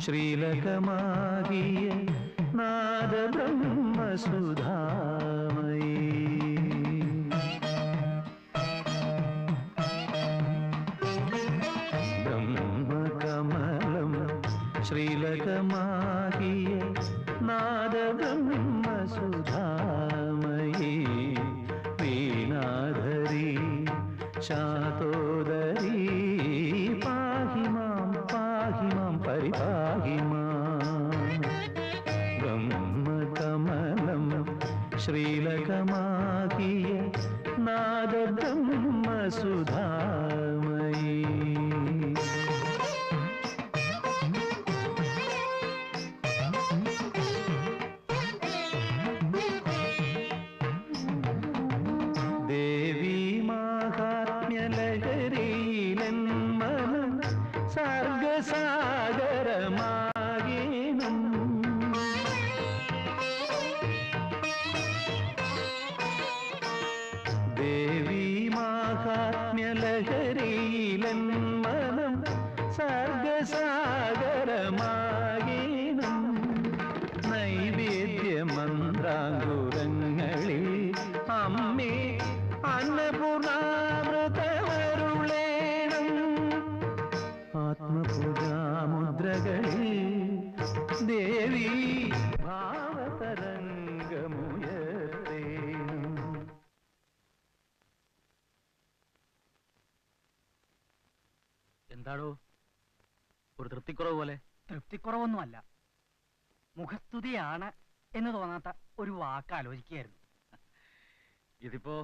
ശ്രീലകമാകിയ നാദബ്രഹ്മസുധാമയീ ബ്രഹ്മകമലം ശ്രീലകമാകിയ നാദബ്രഹ്മസുധാമയീ വീണാധരി ശാതോദരീ പാഹി മാം പരിപാഹി മാം ബ്രഹ്മകമലം ശ്രീലകമാകിയ നാദബ്രഹ്മസുധാമയീ സർഗസാഗരമാകേണം ദേവി മാഹാത്മ്യലഹരിയിലൻ മനം സർഗസാഗരമാകേണം നൈവേദ്യമന്ത്രാങ്കുരങ്ങളിൽ അമ്മേ അന്നപൂർണാമൃതമരുളേണം ആത്മപൂജാമുദ്രകളിൽ ദേവി ഭാവതരംഗമുയർത്തേണം. എന്താടോ ഒരു തൃപ്തിക്കുറവ് പോലെ? തൃപ്തിക്കുറവൊന്നുമല്ല, മുഖസ്തുതിയാണ് എന്ന് തോന്നാത്ത ഒരു വാക്ക് ആലോചിക്കുകയായിരുന്നു. ഇതിപ്പോ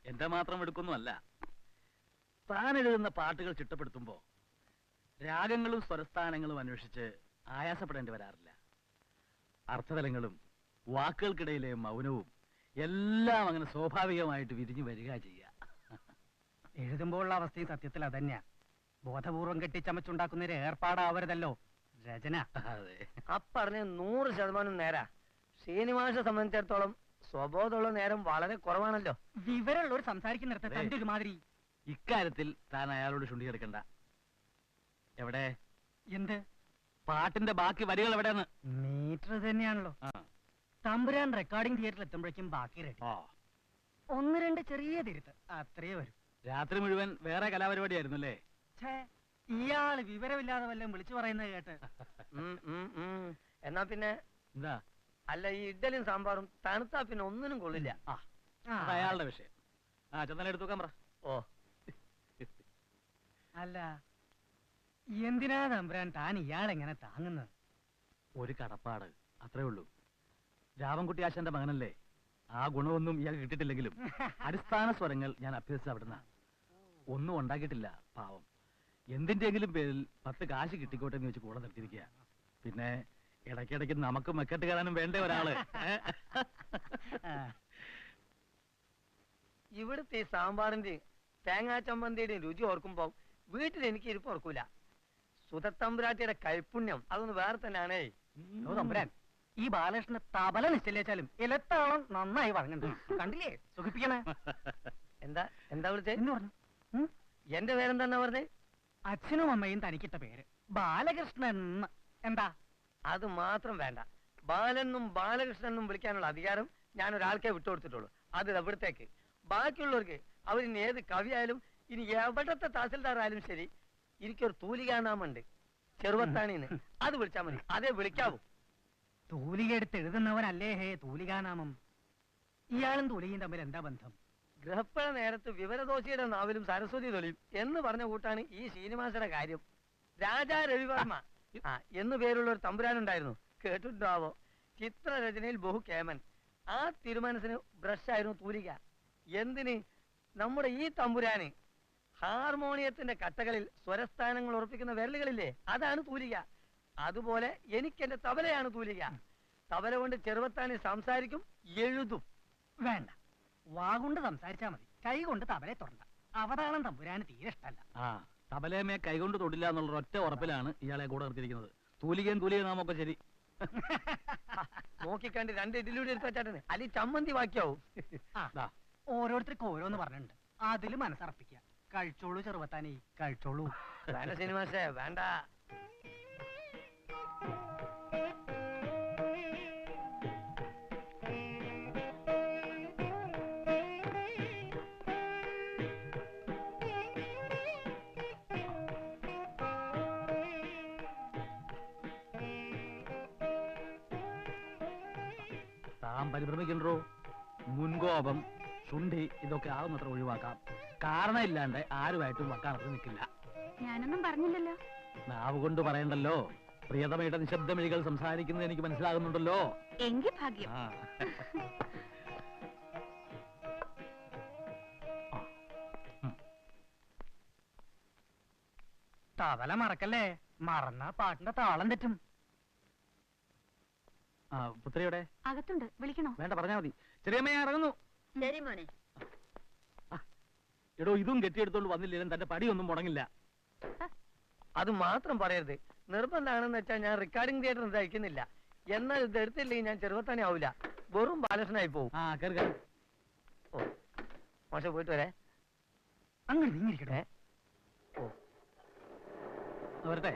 എന്റെ മാത്രം എടുക്കൊന്നുമല്ല. താൻ എഴുതുന്ന പാട്ടുകൾ ചിട്ടപ്പെടുത്തുമ്പോ രാഗങ്ങളും സ്വരസ്ഥാനങ്ങളും അന്വേഷിച്ച് ആയാസപ്പെടേണ്ടി വരാറില്ല. അർത്ഥതലങ്ങളും വാക്കുകൾക്കിടയിലെ മൗനവും എല്ലാം അങ്ങനെ സ്വാഭാവികമായിട്ട് വിരിഞ്ഞു വരിക ചെയ്യുക. എഴുതുമ്പോഴുള്ള അവസ്ഥയും സത്യത്തിൽ അതന്നെയാ. ബോധപൂർവം കെട്ടിച്ചമച്ചുണ്ടാക്കുന്ന ഒരു ഏർപ്പാടാവരുതല്ലോ രചന. അതെ, പറഞ്ഞ 100% നേരാ. ശ്രീനിവാസ സംബന്ധിച്ചിടത്തോളം സ്വബോധമുള്ള നേരം വളരെ കുറവാണല്ലോ. വിവരമുള്ളവർ സംസാരിക്കുന്നിടത്ത് തന്റെ ഒരു മാതിരി. ഇക്കാര്യത്തിൽ താൻ അയാളോട് ചുണ്ടിയെടുക്കണ്ട. എവിടെ എന്ത് പാട്ടിന്റെ ബാക്കി വരികൾ എവിടെയാണ്? മീറ്റർ തന്നെയാണല്ലോ. തമ്പുരാൻ റെക്കോർഡിംഗ് തിയേറ്ററിൽ എത്തുമ്പോഴേക്കും ബാക്കി റെഡി. 1-2 ചെറിയ തിരുത്ത് അത്രേ വരും. രാത്രി മുഴുവൻ വേറെ കലാപരിപാടിയായിരുന്നു അല്ലേ? ഇയാള് വിവരമില്ലാതെ വല്ലതും വിളിച്ചു പറയുന്നത് കേട്ട്. എന്നാ പിന്നെ എന്താ? അല്ല, ഈ ഇഡ്ഡലിയും സാമ്പാറും തണുത്താ പിന്നെ ഒന്നിനും കൊള്ളില്ല. അയാളുടെ വിഷയം. ചെന്നാലും എടുത്തു നോക്കാൻ പറ. ഓ, അല്ല, എന്തിനാ തമ്പുരാൻ താൻ ഇയാളെങ്ങനെ താങ്ങുന്നത്? ഒരു കടപ്പാട്, അത്രേ ഉള്ളൂ. രാമൻകുട്ടി ആശാന്റെ മകനല്ലേ, ആ ഗുണമൊന്നും ഇയാൾ കിട്ടിയിട്ടില്ലെങ്കിലും അടിസ്ഥാന സ്വരങ്ങൾ ഞാൻ അഭ്യസിച്ച അവിടുന്ന്. ഒന്നും ഉണ്ടാക്കിയിട്ടില്ല പാവം. എന്തിന്റെങ്കിലും പേരിൽ 10 കാശ് കിട്ടിക്കോട്ടെ എന്ന് വെച്ച് കൂടെ നിർത്തിയിരിക്കുക. പിന്നെ ഇടയ്ക്കിടയ്ക്ക് നമുക്ക് മെക്കെട്ട് കയറാനും വേണ്ടേ ഒരാള്. ഇവിടുത്തെ ഈ സാമ്പാറിന്റെയും തേങ്ങാ ചമ്മന്തിയുടെയും രുചി ഓർക്കുമ്പോ വീട്ടിൽ എനിക്ക് ഇരിപ്പ് ഓർക്കൂല. സുധത്തമ്പുരാട്ടിയുടെ കൈപ്പുണ്യം അതൊന്ന് വേറെ തന്നെയാണേ. തമ്പുരാൻ, ഈ ബാലകൃഷ്ണന് തബല നിശ്ചയിച്ചാലും ഇലത്താളം നന്നായി പറഞ്ഞിട്ടുണ്ട്. കണ്ടില്ലേ സുഖിപ്പിക്കണേ. എന്താ എന്താ വിളിച്ചേ? എന്ന് പറഞ്ഞു. എന്റെ പേരെന്താ പറഞ്ഞേ? അച്ഛനും അമ്മയും തനിക്കിട്ട പേര് ബാലകൃഷ്ണൻ. എന്താ? അത് മാത്രം വേണ്ട. ബാലെന്നും ബാലകൃഷ്ണനും വിളിക്കാനുള്ള അധികാരം ഞാൻ ഒരാൾക്കേ വിട്ടുകൊടുത്തിട്ടുള്ളൂ. അത് എവിടത്തേക്ക്. ബാക്കിയുള്ളവർക്ക് അവരിനി ഏത് കവിയായാലും ഇനി എവിടത്തെ തഹസിൽദാർ ആയാലും ശരി, എനിക്കൊരു തൂലികാനാമുണ്ട്, ചെറുവത്താണിന്ന്. അത് വിളിച്ചാൽ മതി. അതേ വിളിക്കാവൂ. തൂലിക എടുത്ത് എഴുതുന്നവനല്ലേ ഹേ തൂലികാനാമം. ഇയാളും തൂലികയും തമ്മിൽ എന്താ ബന്ധം? ഗൃഹപ്പഴ നേരത്ത് വിവരദോഷിയുടെ നാവിലും സരസ്വതി തൊലിയും എന്ന് പറഞ്ഞ കൂട്ടാണ് ഈ ശ്രീനിവാസയുടെ കാര്യം. രാജാ രവിവർമ്മ എന്നു പേരുള്ള ഒരു തമ്പുരാനുണ്ടായിരുന്നു, കേട്ടിട്ടുണ്ടാവോ? ചിത്രരചനയിൽ ബഹു കേമൻ. ആ തിരുമനസിന് ബ്രഷായിരുന്നു തൂലിക. എന്തിന്? നമ്മുടെ ഈ തമ്പുരാന് ഹാർമോണിയത്തിന്റെ കട്ടകളിൽ സ്വരസ്ഥാനങ്ങൾ ഉറപ്പിക്കുന്ന വിരലുകളില്ലേ, അതാണ് തൂലിക. അതുപോലെ എനിക്ക് എന്റെ തബലയാണ് തൂലിക. തബല കൊണ്ട് ചെറുവത്താണി സംസാരിക്കും, എഴുതും. വേണ്ട, വാഗുകൊണ്ട് സംസാരിച്ചാ മതി, കൈ കൊണ്ട് തബലെ തൊടണ്ട. അവതാളം തമ്പുരാന് തീരെ ഇഷ്ടല്ല. തബലയമേ കൈകൊണ്ട് തൊടില്ല എന്നുള്ള ഒറ്റ ഉറപ്പിലാണ് ഇയാളെ കൂടെ നിർത്തിയിരിക്കുന്നത്. തൂലികയും തൂലികയും നാമൊക്കെ ശരി. നോക്കിക്കണ്ട് 2 ഇഡ്ഡലിയുടെ എടുത്ത് വെച്ചാട്ടെ, അല്ലെങ്കിൽ ചമ്മന്തി ബാക്കിയാവും. ഓരോരുത്തർക്ക് ഓരോന്ന് പറഞ്ഞിട്ടുണ്ട്, അതില് മനസ്സർപ്പിക്കുക. കഴിച്ചോളൂ ചെറുവത്താനേ, കഴിച്ചോളൂ. വേണ്ട ശ്രീനിവാസേ, വേണ്ട. താൻ പരിഭ്രമിക്കണ്ടോ. മുൻകോപം, ശുണ്ഠി ഇതൊക്കെ ആവുന്നത്ര ഒഴിവാക്കാം. കാരണമില്ലാണ്ട് ആരുമായിട്ടും വക്കാണത്ത് നിൽക്കില്ല. ഞാനൊന്നും പറഞ്ഞില്ലല്ലോ. നാവ് കൊണ്ട് പറയണ്ടല്ലോ. പ്രിയതമയുടെ നിശബ്ദമിഴികൾ സംസാരിക്കുന്നത് എനിക്ക് മനസ്സിലാകുന്നുണ്ടല്ലോ. എങ്കിൽ ഭാഗ്യം. ആ. തവല മറക്കല്ലേ, മറന്നാ പാട്ടിന്റെ താളം തെറ്റും. ആ, പുത്രിയുടെ അകത്തുണ്ട്, വിളിക്കണോ? വേണ്ട, പറഞ്ഞാ മതി. ചെറിയമ്മ ഇറങ്ങുന്നു. ശരി മോനെ. എടോ, ഇതും കെട്ടിയെടുത്തോണ്ട് വന്നില്ലേലും തന്റെ പടിയൊന്നും മുടങ്ങില്ല. അത് മാത്രം പറയരുത്. നിർബന്ധമാണെന്ന് വെച്ചാൽ ഞാൻ റെക്കോർഡിംഗ് തിയേറ്റർ തയ്ക്കുന്നില്ല. എന്നാൽ ഇത് എടുത്തില്ലെങ്കിൽ ഞാൻ ചെറുപ്പത്താനെ ആവില്ല, വെറും ബാലകൃഷ്ണനായി പോവും. ആ, കയറി കയറി. ഓ, മോശം പോയിട്ട് വരെ. അങ്ങനെ നീങ്ങിരിക്കട്ടെ. വരട്ടെ.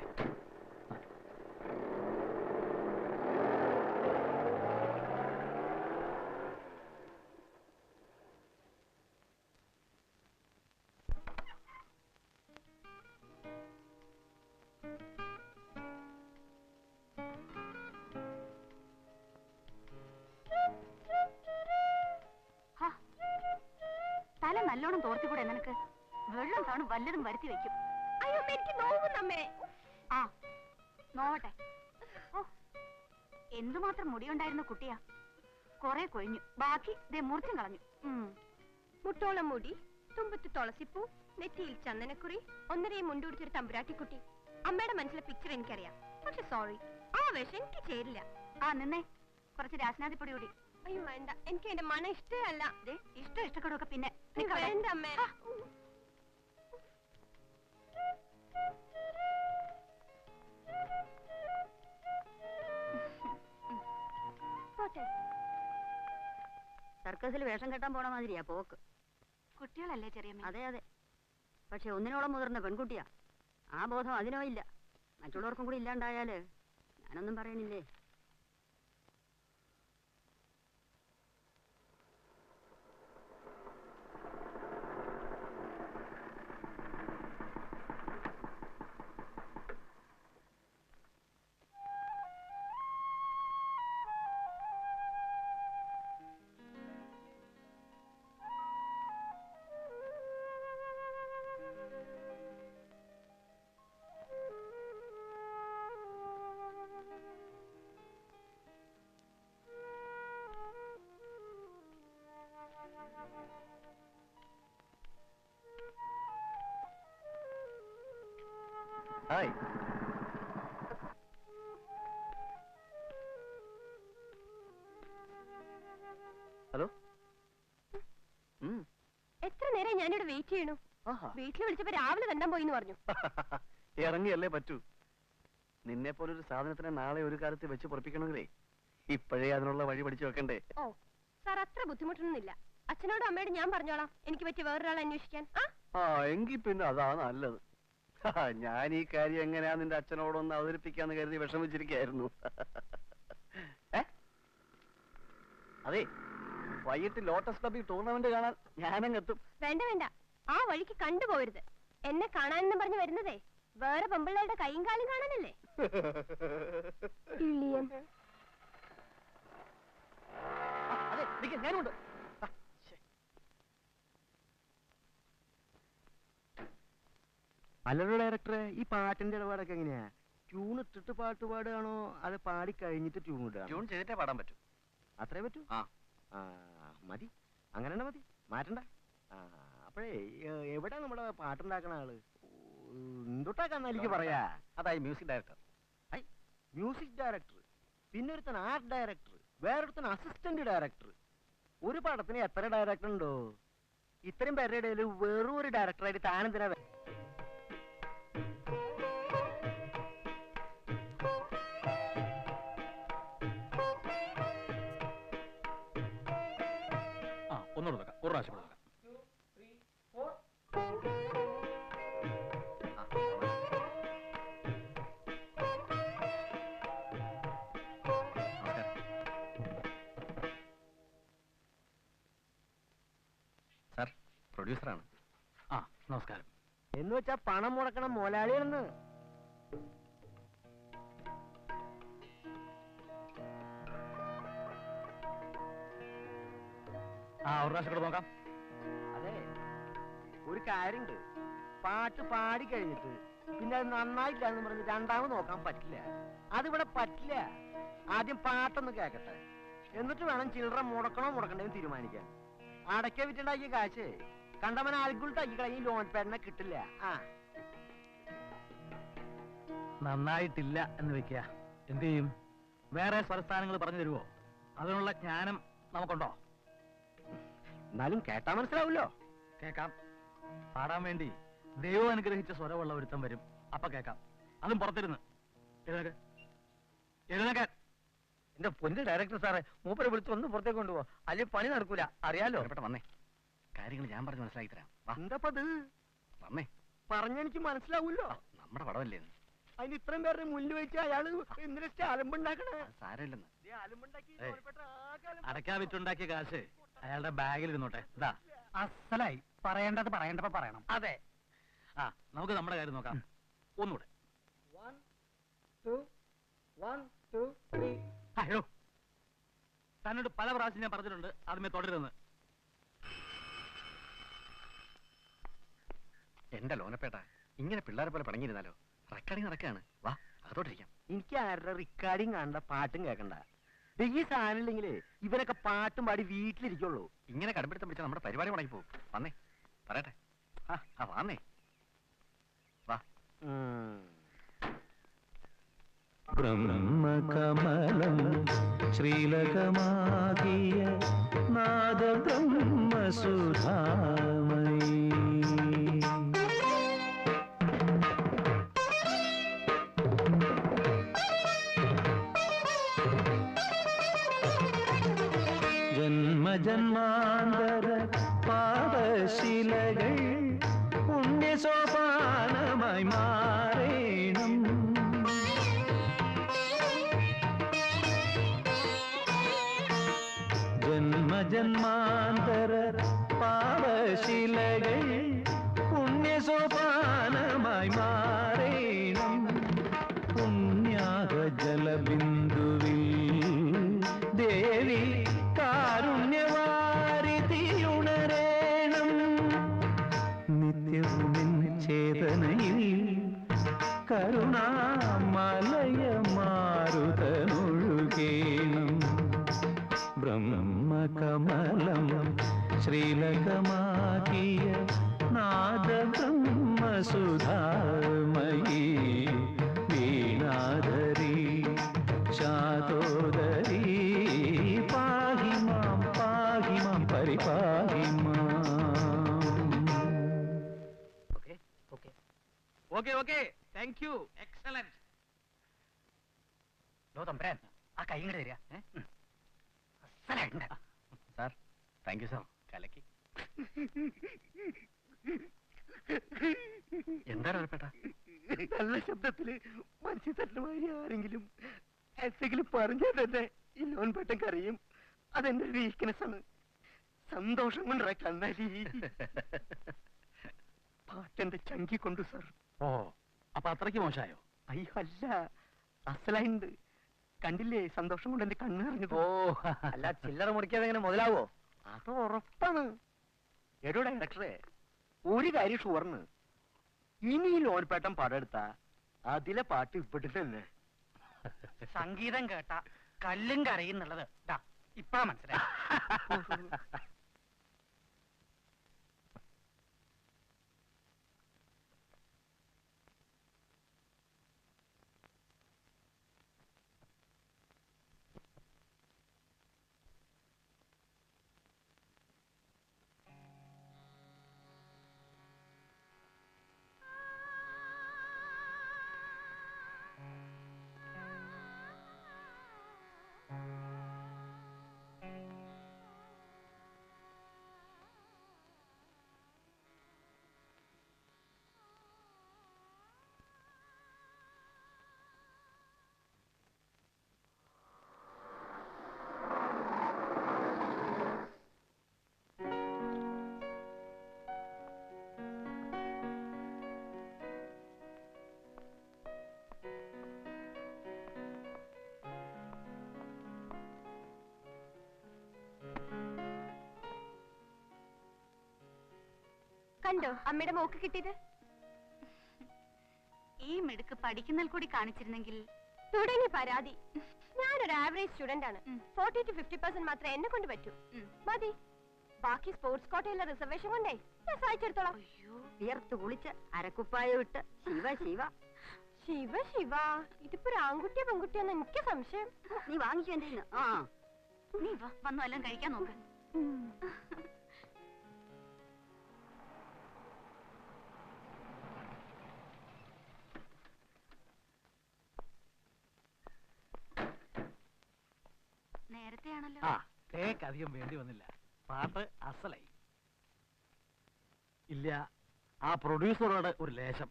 തല നല്ലോണം തോർത്തിക്കൂടെ നിനക്ക്? വെള്ളം കാണും വല്ലതും വരുത്തി വെക്കും. അയ്യോ, എനിക്ക് നോവുന്നമ്മേ. ആ, നോവട്ടെ. ഓ, എന്തുമാത്രം മുടിയുണ്ടായിരുന്ന കുട്ടിയാ. കൊറേ കൊഴിഞ്ഞു, ബാക്കി ദേ മുറിച്ചും കളഞ്ഞു. മുട്ടോളം മുടി, തുമ്പത്ത് തുളസിപ്പൂ, നെറ്റിയിൽ ചന്ദനക്കുറി, ഒന്നരയും മുണ്ടുപിടിച്ചൊരു തമ്പുരാട്ടിക്കുട്ടി. അമ്മയുടെ മനസ്സിലെ പിക്ചർ എനിക്കറിയാം. പക്ഷെ സോറി, ആ വേഷം എനിക്ക് ചേരില്ല. ആ, നിന്നേ. കുറച്ച് രാസനാദിപ്പൊടി കൂടി. അയ്യോ വേണ്ട, എനിക്ക് എന്റെ മണം ഇഷ്ടമല്ല. ഇഷ്ടക്കടൊക്കെ പിന്നെ വേണ്ട അമ്മേ. സർക്കസിൽ വേഷം കെട്ടാൻ പോണ മാതിരിയാ പോക്ക്. കുട്ടികളല്ലേ ചെറിയമ്മ? അതെ അതെ, പക്ഷെ ഒന്നിനോളം മുതിർന്ന പെൺകുട്ടിയാ. ആ ബോധം അതിനോ ഇല്ല. മറ്റുള്ളവർക്കും കൂടി ഇല്ലാണ്ടായാല് ഞാനൊന്നും പറയണില്ലേ. ഹായ്. ഹലോ. എത്ര നേരം ഞാനിവിടെ വെയിറ്റ് ചെയ്യണു. വീട്ടിൽ വിളിച്ചപ്പോ രാവിലെ തന്നെ പോയിന്ന് പറഞ്ഞു. ഇറങ്ങിയല്ലേ പറ്റൂ. നിന്നെ പോലൊരു സാധനത്തിനെ നാളെ ഒരു കാലത്ത് വെച്ച് പൊറപ്പിക്കണമെങ്കിലേ ഇപ്പോഴേ അതിനുള്ള വഴി പഠിച്ചു വെക്കണ്ടേ. ഓ സാർ, അത്ര ബുദ്ധിമുട്ടൊന്നുമില്ല. അച്ഛനോടും അമ്മയോടും ഞാൻ പറഞ്ഞോളാം എനിക്ക് പറ്റിയ വേറൊരാളെ അന്വേഷിക്കാൻ. ആ, എങ്കിൽ പിന്നെ അതാ നല്ലത്. ഞാൻ ഈ കാര്യം എങ്ങനെയാ നിന്റെ അച്ഛനോടൊന്ന് അവതരിപ്പിക്കാന്ന് കരുതി വിഷമിച്ചിരിക്കായിരുന്നു. അതെ, വൈകിട്ട് ലോട്ടസ് ക്ലബിൽ ടൂർണമെന്റ് കാണാൻ ഞാനങ്ങെത്തും. വേണ്ട വേണ്ട, ആ വഴിക്ക് കണ്ടുപോകരുത്. എന്നെ കാണാനെന്ന് പറഞ്ഞു വരുന്നതേ വേറെ പെമ്പിള്ളേരുടെ കൈയും കാലും കാണാനല്ലേ. ഇളിയൻ. അതെ, ഞാനുണ്ട്. അല്ലല്ലോ ഡയറക്ടറെ, ഈ പാട്ടിന്റെ ഇടപാടൊക്കെ എങ്ങനെയാ? ട്യൂൺ ഇട്ടിട്ട് പാട്ട് പാടുകയാണോ അത് പാടി കഴിഞ്ഞിട്ട് ട്യൂൺ ഇടുക? ട്യൂൺ ചെയ്തിട്ടേ പാടാൻ പറ്റൂ. അത്രേ പറ്റൂ? ആ, മതി, അങ്ങനെ തന്നെ മതി, മാറ്റണ്ട. അപ്പോഴേ എവിടെ നമ്മുടെ പാട്ടുണ്ടാക്കണ ആള്? എന്തൊട്ടാക്കാന്ന് എനിക്ക് പറയാ. അതായി മ്യൂസിക് ഡയറക്ടർ. മ്യൂസിക് ഡയറക്ടർ, പിന്നെ ഒരുത്തൻ ആർട്ട് ഡയറക്ടർ, വേറൊരുത്തൻ അസിസ്റ്റന്റ് ഡയറക്ടർ. ഒരു പടത്തിന് എത്ര ഡയറക്ടർ ഉണ്ടോ? ഇത്രയും പേരുടെ ഇടയിൽ വെറും ഒരു ഡയറക്ടറായിട്ട് താനെന്തിനാ? ഒന്നുകൂടെ നോക്കാം, ഒരു പ്രാവശ്യം നോക്കാം. സാർ, പ്രൊഡ്യൂസറാണ്. ആ, നമസ്കാരം. എന്ന് വെച്ചാ പണം മുടക്കണം മുതലാളിയാണെന്ന്. ഒരു പ്രാവശ്യം കൂടെ നോക്കാം. അതെ, ഒരു കാര്യണ്ട്. പാട്ട് പാടി കഴിഞ്ഞിട്ട് പിന്നെ അത് നന്നായില്ല എന്ന് പറഞ്ഞ് രണ്ടാമത് നോക്കാൻ പറ്റില്ല. അതിവിടെ പറ്റില്ല. ആദ്യം പാട്ടൊന്ന് കേക്കട്ടെ, എന്നിട്ട് വേണം ചില്ലറ മുടക്കണോ മുടക്കണ്ടേന്ന് തീരുമാനിക്കാൻ. അടയ്ക്ക വിറ്റുണ്ടാക്കിയ കാശ് കണ്ടവൻ ആൽഗുൾട്ടാക്കി കളയും, ലോൺ പേരനെ കിട്ടില്ല. ആ, നന്നായിട്ടില്ല എന്ന് വെക്കുക, എന്ത് ചെയ്യും? വേറെ സ്വരസ്ഥാനങ്ങൾ പറഞ്ഞു തരുമോ? അതിനുള്ള ജ്ഞാനം നമുക്കുണ്ടോ? എന്നാലും കേട്ടാ മനസ്സിലാവൂല്ലോ. കേക്കാം. പാടാൻ വേണ്ടി ദൈവം അനുഗ്രഹിച്ച സ്വരമുള്ള ഒരുത്തം വരും, അപ്പൊ കേക്കാം. അതും പുറത്തിരുന്ന്. എഴുന്നേക്ക്, എഴുന്നേക്കാൻ. എന്റെ പൊന്ന് ഡയറക്ടർ സാറേ, മൂപ്പരെ വിളിച്ച് ഒന്ന് പുറത്തേക്ക് കൊണ്ടുപോ, അല്ലെങ്കിൽ പണി നടക്കൂല, അറിയാലോ. വന്നേ, കാര്യങ്ങൾ ഞാൻ പറഞ്ഞ് മനസ്സിലാക്കി തരാം. വാ, എന്താപ്പത് വന്നേ. പറഞ്ഞെനിക്ക് മനസ്സിലാവൂല്ലോ. നമ്മുടെ പടമല്ലേ ഇത്? അതിന് ഇത്രയും പേരുടെ മുന്നിൽ വെച്ച് അയാള് എന്തിനാ അലമ്പുണ്ടാക്കണേ? അത് സാരമില്ലെന്ന്. അടയ്ക്കാ വിറ്റുണ്ടാക്കിയ കാശ് അയാളുടെ ബാഗിൽ ഇരുന്നോട്ടെ. ഇതാ അസലായി. പറയേണ്ടത് പറയേണ്ടപ്പോ പറയണം. അതെ. ആ, നമുക്ക് നമ്മുടെ കാര്യം നോക്കാം. ഒന്നുകൂടെ. 1 2 1 2 3. അയ്യോ, തന്നോട് പല പ്രാവശ്യം ഞാൻ പറഞ്ഞിട്ടുണ്ട് ആദ്യമേ തുടരുന്ന്. എന്റെ ലോനപ്പേട്ട, ഇങ്ങനെ പിള്ളേരെ പോലെ പടങ്ങിയിരുന്നാലോ? റെക്കോർഡിങ് നടക്കുകയാണ്. വാ, അതോട്ടിരിക്കാം. എനിക്ക് ആരുടെ റെക്കോർഡിങ് കാണണ്ട, പാട്ടും കേൾക്കണ്ട. ഈ സാധനം ഇല്ലെങ്കിലേ ഇവരൊക്കെ പാട്ടും പാടി വീട്ടിലിരിക്കുള്ളൂ. ഇങ്ങനെ കടുപ്പിടുത്തം പിടിച്ചാൽ നമ്മുടെ പരിപാടി മുടങ്ങി പോകും. വന്നേ, പറയട്ടെ. ആ വന്നേ, വാ. ബ്രഹ്മകമലം ശ്രീലകമാകിയ നാദബ്രഹ്മസുധാമയീ ജന്മജന്മാന്തര പാദശിലകൾ പുണ്യസോപാനമായി മാറേണം. ജന്മജന്മാന്തര പാദശിലകൾ പുണ്യസോപാനമായി മാറേണം. പുണ്യാഹ ജലബിന്ദുവിൽ ദേവി കാരുണ്യവാരിതിയുണരേണം. നിത്യവും ചേതനയിൽ കരുണാമലയമാരുതനൊഴുകേണം. ബ്രഹ്മകമലം ശ്രീലകമാകിയ നാദബ്രഹ്മസുധാമയീ വീണാധരി ശാതോദരീ പാഹി മാം പരിപാഹി മാം. Okay okay, thank you, excellent. ലോ തമ്പുരാൻ, ആ കൈ ഇങ്ങോട്ട് തരിക. അസലായിട്ടുണ്ട്. Sir, thank you sir. കലക്കി. എന്താ ലോനപ്പേട്ട? നല്ല ശബ്ദത്തില് മനസ്സിൽ തട്ടുമാതിരി ആരെങ്കിലും എന്തെങ്കിലും പറഞ്ഞാൽ തന്നെ ഈ ലോൺ പെട്ടെന്ന് കറിയും. അതെന്റെ വീക്ക്നെസ് ആണ്. സന്തോഷം കൊണ്ടാ കണ്ണാലി. പാട്ടെന്റെ ചങ്കി കൊണ്ടു സാർ. ഓ, അപ്പൊ അത്രയ്ക്ക് മോശമായോ? അയ്യോ അല്ല, അസലായിണ്ട്. കണ്ടില്ലേ സന്തോഷം കൊണ്ട് എന്റെ കണ്ണ് അറിഞ്ഞത്. ഓ, അല്ല ചില്ലറ മുറിക്കാതെ എങ്ങനെ മുതലാവോ? അത് ഉറപ്പാണ്. എടോ ഡയറക്ടറെ, ഒരു കാര്യം ഷുവർന്ന്, ഇനി ഈ ലോൻപേട്ടൻ പടം എടുത്താ അതിലെ പാട്ട് ഇവിടെ തന്നെ. സംഗീതം കേട്ട കല്ലും കരയുന്നുള്ളത് ഇപ്പഴാ മനസ്സിലായി. കണ്ടോ അമ്മയുടെ മോക്ക് കിട്ടിയത്? ഈ മിടുക്ക് പഠിക്കുന്നതിൽ കൂടി കാണിച്ചിരുന്നെങ്കിൽ. തുടങ്ങി പരാതി. ഞാനൊരു ആവറേജ് സ്റ്റുഡന്റ് ആണ്. 40 to 50% മാത്രമേ എന്നെ കൊണ്ട് പറ്റൂ. മതി. ബാക്കി സ്പോർട്സ് കോട്ടയിലെ റിസർവേഷൻ കൊണ്ടേ ഞാൻ സഹായിച്ചെടുത്തോളാം. വിയർത്ത് കുളിച്ച് അരക്കുപ്പായ വിട്ട് ശിവ ശിവ ശിവ ശിവ, ഇതിപ്പോ ഒരു ആൺകുട്ടിയോ പെൺകുട്ടിയോന്ന് എനിക്ക് സംശയം. നീ വാങ്ങിച്ചു എന്റെ നീ വന്നു എല്ലാം കഴിക്കാൻ നോക്ക്. നേരത്തെയാണല്ലോ. ആ കേക്ക് അധികം വേണ്ടി വന്നില്ല. പാട്ട് അസലായി. ഇല്ല, ആ പ്രൊഡ്യൂസറോട് ഒരു ലേശം,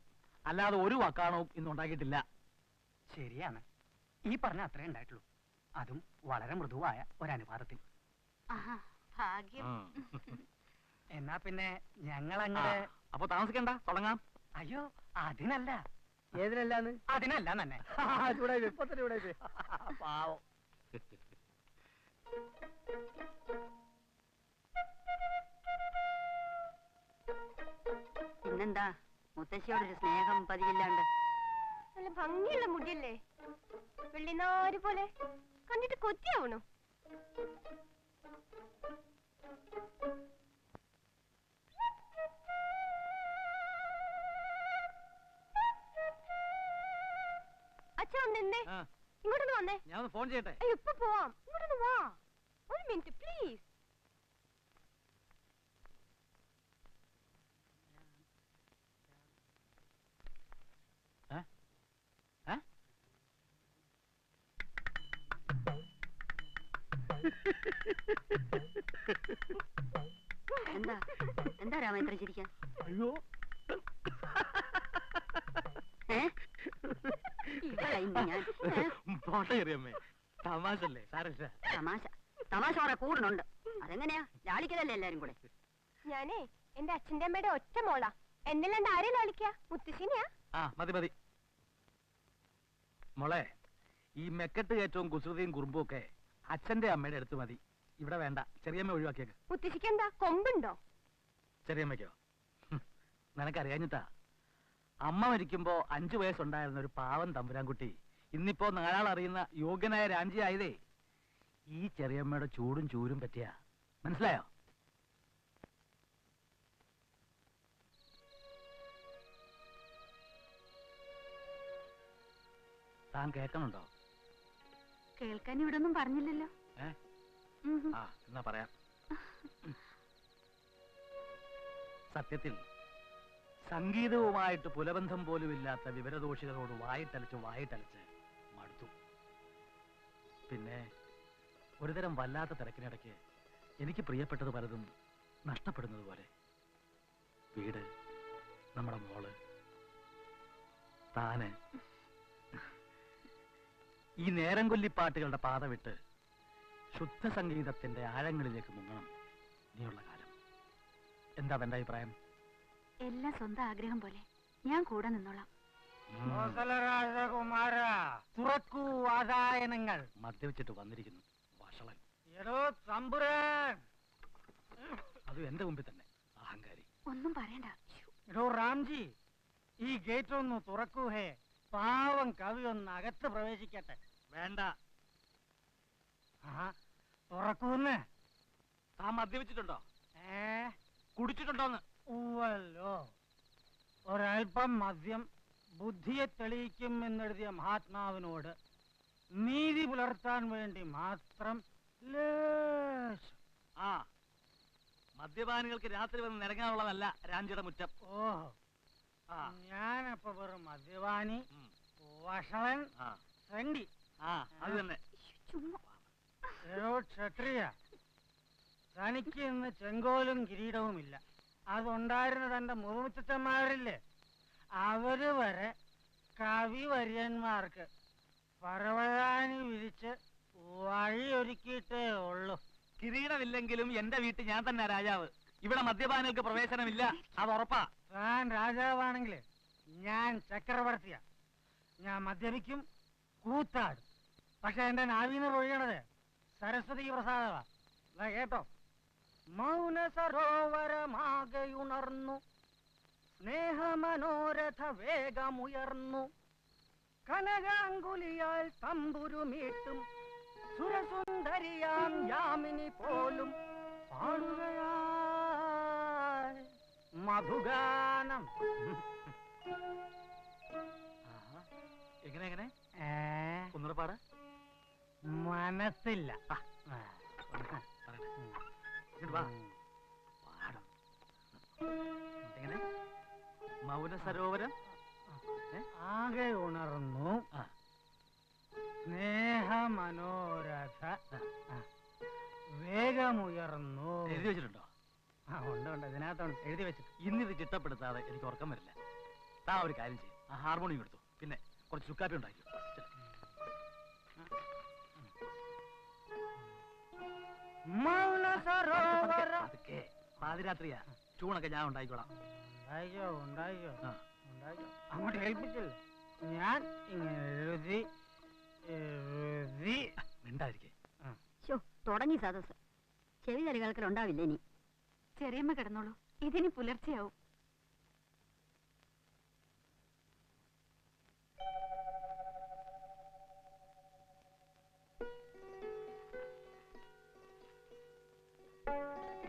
അല്ലാതെ ഒരു വക്കാണവും ഇന്ന് ഉണ്ടാക്കിയിട്ടില്ല. ശരിയാണ്, ഈ പറഞ്ഞ അത്രേ ഉണ്ടായിട്ടുള്ളൂ. അതും വളരെ മൃദുവായ ഒരനുപാതത്തിൽ. ആഹാ, ഭാഗ്യം. എന്നാ പിന്നെ ഞങ്ങൾ അങ്ങനെ. അപ്പൊ താമസിക്കണ്ട, തുടങ്ങാം. അയ്യോ അതിനല്ല. ഏതിനല്ലാന്ന്? അതിനല്ല തന്നെ. ചൂടായി ഇപ്പൊ തന്നെ ചൂടായി. പാവം. പിന്നെന്താ മുത്തശ്ശിയോടൊരു സ്നേഹം പതിയില്ലാണ്ട്. നല്ല ഭംഗിയുള്ള മുടിയല്ലേ, വെള്ളിനാര് പോലെ. കണ്ടിട്ട് കൊത്തിയാവണു. അച്ഛാ നിന്നേ, ഇങ്ങോട്ടൊന്ന് വന്നേ. ഞാൻ ഒന്ന് ഫോൺ ചെയ്യട്ടെ. അയ്യോ ഇപ്പൊ പോവാം, ഇങ്ങോട്ടൊന്ന് വാ. ഒരു മിനിറ്റ് പ്ലീസ്. എന്താ എന്താ രാമ ഇത്ര ചിരിക്കാൻ? അയ്യോ, ഞാൻ പോട്ടെ ചെറിയമ്മേ, തമാശല്ലേ, സാരമില്ല. തമാശ തമാശ കുറെ കൂടുന്നുണ്ട്. അതെങ്ങനെയാ? ലാളിക്കലല്ലേ എല്ലാരും കൂടെ. ഞാനേ എന്റെ അച്ഛന്റെ അമ്മയുടെ ഒറ്റ മോളാ. എന്നല്ലാണ്ട് ആരെയും ലാളിക്കാ? മുത്തശ്ശിനെയാ. ആ മതി മതി മോളെ. ഈ മെക്കെട്ട് കയറ്റവും കുസൃതിയും കുറുമ്പും ഒക്കെ അച്ഛന്റെ അമ്മയുടെ അടുത്ത് മതി. ഇവിടെ വേണ്ട. ചെറിയമ്മ ഒഴിവാക്കിയേക്ക്. മുത്തശ്ശിക്ക് എന്താ കൊമ്പുണ്ടോ? ചെറിയമ്മയ്ക്കോ? നിനക്കറിയാഞ്ഞിട്ടാ. അമ്മ മരിക്കുമ്പോ 5 വയസ്സുണ്ടായിരുന്ന ഒരു പാവം തമ്പുരാൻകുട്ടി ഇന്നിപ്പോ നാലാളറിയുന്ന യോഗ്യനായ രാഞ്ചിയായതേ ഈ ചെറിയമ്മയുടെ ചൂടും ചൂരും പറ്റിയാ. മനസ്സിലായോ? താൻ കേൾക്കണുണ്ടോ? കേൾക്കാൻ ഇവിടെ ഒന്നും പറഞ്ഞില്ലല്ലോ. ആ എന്നാ പറയാം. സത്യത്തിൽ സംഗീതവുമായിട്ട് പുലബന്ധം പോലും ഇല്ലാത്ത വിവരദോഷികളോട് വായിട്ടലച്ച് മടുത്തു. പിന്നെ ഒരുതരം വല്ലാത്ത തിരക്കിനിടയ്ക്ക് എനിക്ക് പ്രിയപ്പെട്ടത് പലതും നഷ്ടപ്പെടുന്നത് പോലെ. വീട്, നമ്മുടെ മോള്, താന്. ഈ നേരം കൊല്ലിപ്പാട്ടുകളുടെ പാത വിട്ട് ശുദ്ധ സംഗീതത്തിന്റെ ആഴങ്ങളിലേക്ക് മുങ്ങണം നീയുള്ള കാലം. എന്താ തന്റെ അഭിപ്രായം? എല്ലാം സ്വന്തം ആഗ്രഹം പോലെ. ഞാൻ കൂടെ നിന്നോളാം. രാജകുമാര തുറക്കൂ വാതായനങ്ങൾ. മദ്യവെച്ചിട്ട് വന്നിരിക്കുന്നു വഷളൻ. എടോ തമ്പുരാൻ. അത് എന്റെ മുമ്പിൽ തന്നെ അഹങ്കാരി. ഒന്നും പറയണ്ട. എടോ റാംജി, ഈ ഗേറ്റ് ഒന്ന് തുറക്കൂ. ഹേ, പാവം കവി ഒന്ന് അകത്ത് പ്രവേശിക്കട്ടെ. വേണ്ട. തുറക്കൂന്ന്. താൻ മദ്യവെച്ചിട്ടുണ്ടോ? കുടിച്ചിട്ടുണ്ടോന്ന്? ഊവല്ലോ. ഒരൽപ്പം മദ്യം ബുദ്ധിയെ തെളിയിക്കും എന്നെഴുതിയ മഹാത്മാവിനോട് നീതി പുലർത്താൻ വേണ്ടി മാത്രം ആ മദ്യപാനികൾക്ക് രാത്രി വന്ന് നിരങ്ങാനുള്ളതല്ല രാഞ്ചിയുടെ മുറ്റം. ഓഹോ, ഞാനപ്പൊ വെറും മദ്യപാനി, വഷളൻ, ഫ്രണ്ടി. അത് തന്നെ. ക്ഷത്രിയ, തനിക്ക് ഇന്ന് ചെങ്കോലും കിരീടവുമില്ല. അതുണ്ടായിരുന്ന തന്റെ മുറുമുത്തച്ഛന്മാരില്ലേ, അവര് വരെ കവിവര്യന്മാർക്ക് പരവതാനി വിരിച്ച് വഴിയൊരുക്കിയിട്ടേ ഉള്ളൂ. കിരീടമില്ലെങ്കിലും എന്റെ വീട്ടിൽ ഞാൻ തന്നെ രാജാവ്. ഇവിടെ മദ്യപാനികൾക്ക് പ്രവേശനമില്ല, അത് ഉറപ്പാ. താൻ രാജാവാണെങ്കിൽ ഞാൻ ചക്രവർത്തിയാ. ഞാൻ മദ്യപിക്കും, കൂത്താടും. പക്ഷെ എന്റെ നാവീന്ന് പൊഴിയണത് സരസ്വതി പ്രസാദവാ. കേട്ടോ? മൗന സരോവരമാകെയുണർന്നു സ്നേഹമനോരഥ വേഗമുയർന്നു കനകാങ്കുലിയാൽ തമ്പുരുമീട്ടും സുരസുന്ദരിയാം യാമിനി പോലും പാടുകയായി മധുഗാനം. എങ്ങനെ എങ്ങനെ ഏ, ഒന്നുകൂടെ പാട. മനസ്സില്ല. എങ്ങനെ മൗന സരോവരം ആകെ ഉണർന്നു ആ. സ്നേഹമനോരഥ വേഗമുയർന്നു. എഴുതി വെച്ചിട്ടുണ്ടോ? ഉണ്ട് ഉണ്ട്, ഇതിനകത്തുണ്ട്, എഴുതി വെച്ചിട്ട്. ഇന്നിത് ചിട്ടപ്പെടുത്താതെ എനിക്ക് ഉറക്കം വരില്ല. താ ഒരു കാര്യം ചെയ്യും, ആ ഹാർമോണിയം എടുത്തു, പിന്നെ കുറച്ച് ചുക്കാപ്പി ഉണ്ടാക്കി. മൗന സരോവര അതൊക്കെ പാതിരാത്രിയാ, ചൂണൊക്കെ ഞാൻ ഉണ്ടായിക്കോളാം. ഉണ്ടായിക്കോ ഉണ്ടായിക്കോ ആ. ഉണ്ടായിക്കോ. അങ്ങോട്ട് ഏൽപ്പിച്ചില്ല, ഞാൻ ഇങ്ങനെ എഴുതി എഴുതി. മിണ്ടായിരിക്കേ. തുടങ്ങി സദസ്. ചെവി കരികൾക്കൽ ഉണ്ടാവില്ല ഇനി. ചെറിയമ്മ കിടന്നോളൂ, ഇതിനി പുലർച്ചെയാവും.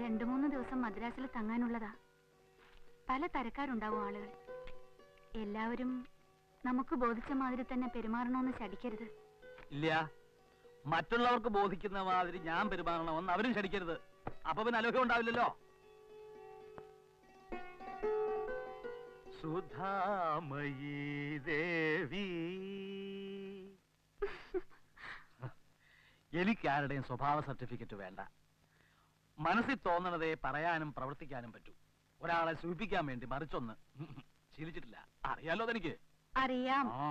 രണ്ടു മൂന്ന് ദിവസം മദ്രാസിൽ തങ്ങാനുള്ളതാ. പല തരക്കാരുണ്ടാവും ആളുകൾ. എല്ലാവരും നമുക്ക് ബോധിച്ച മാതിരി തന്നെ പെരുമാറണമെന്ന് ശടിക്കരുത്. ഇല്ല, മറ്റുള്ളവർക്ക് ബോധിക്കുന്ന മാതിരി ഞാൻ പെരുമാറണമെന്ന് അവരും ക്ഷണിക്കരുത്. അപ്പൊ പിന്നെ അലോഹ്യം ഉണ്ടാവില്ലല്ലോ. സുധാമയീ ദേവി. എനിക്കാരുടെയും സ്വഭാവ സർട്ടിഫിക്കറ്റ് വേണ്ട. മനസ്സിൽ തോന്നണതേ പറയാനും പ്രവർത്തിക്കാനും പറ്റൂ. ഒരാളെ സൂചിപ്പിക്കാൻ വേണ്ടി മറിച്ചൊന്ന് ശീലിച്ചിട്ടില്ല. അറിയാലോ അതെനിക്ക്. അറിയാം. ആ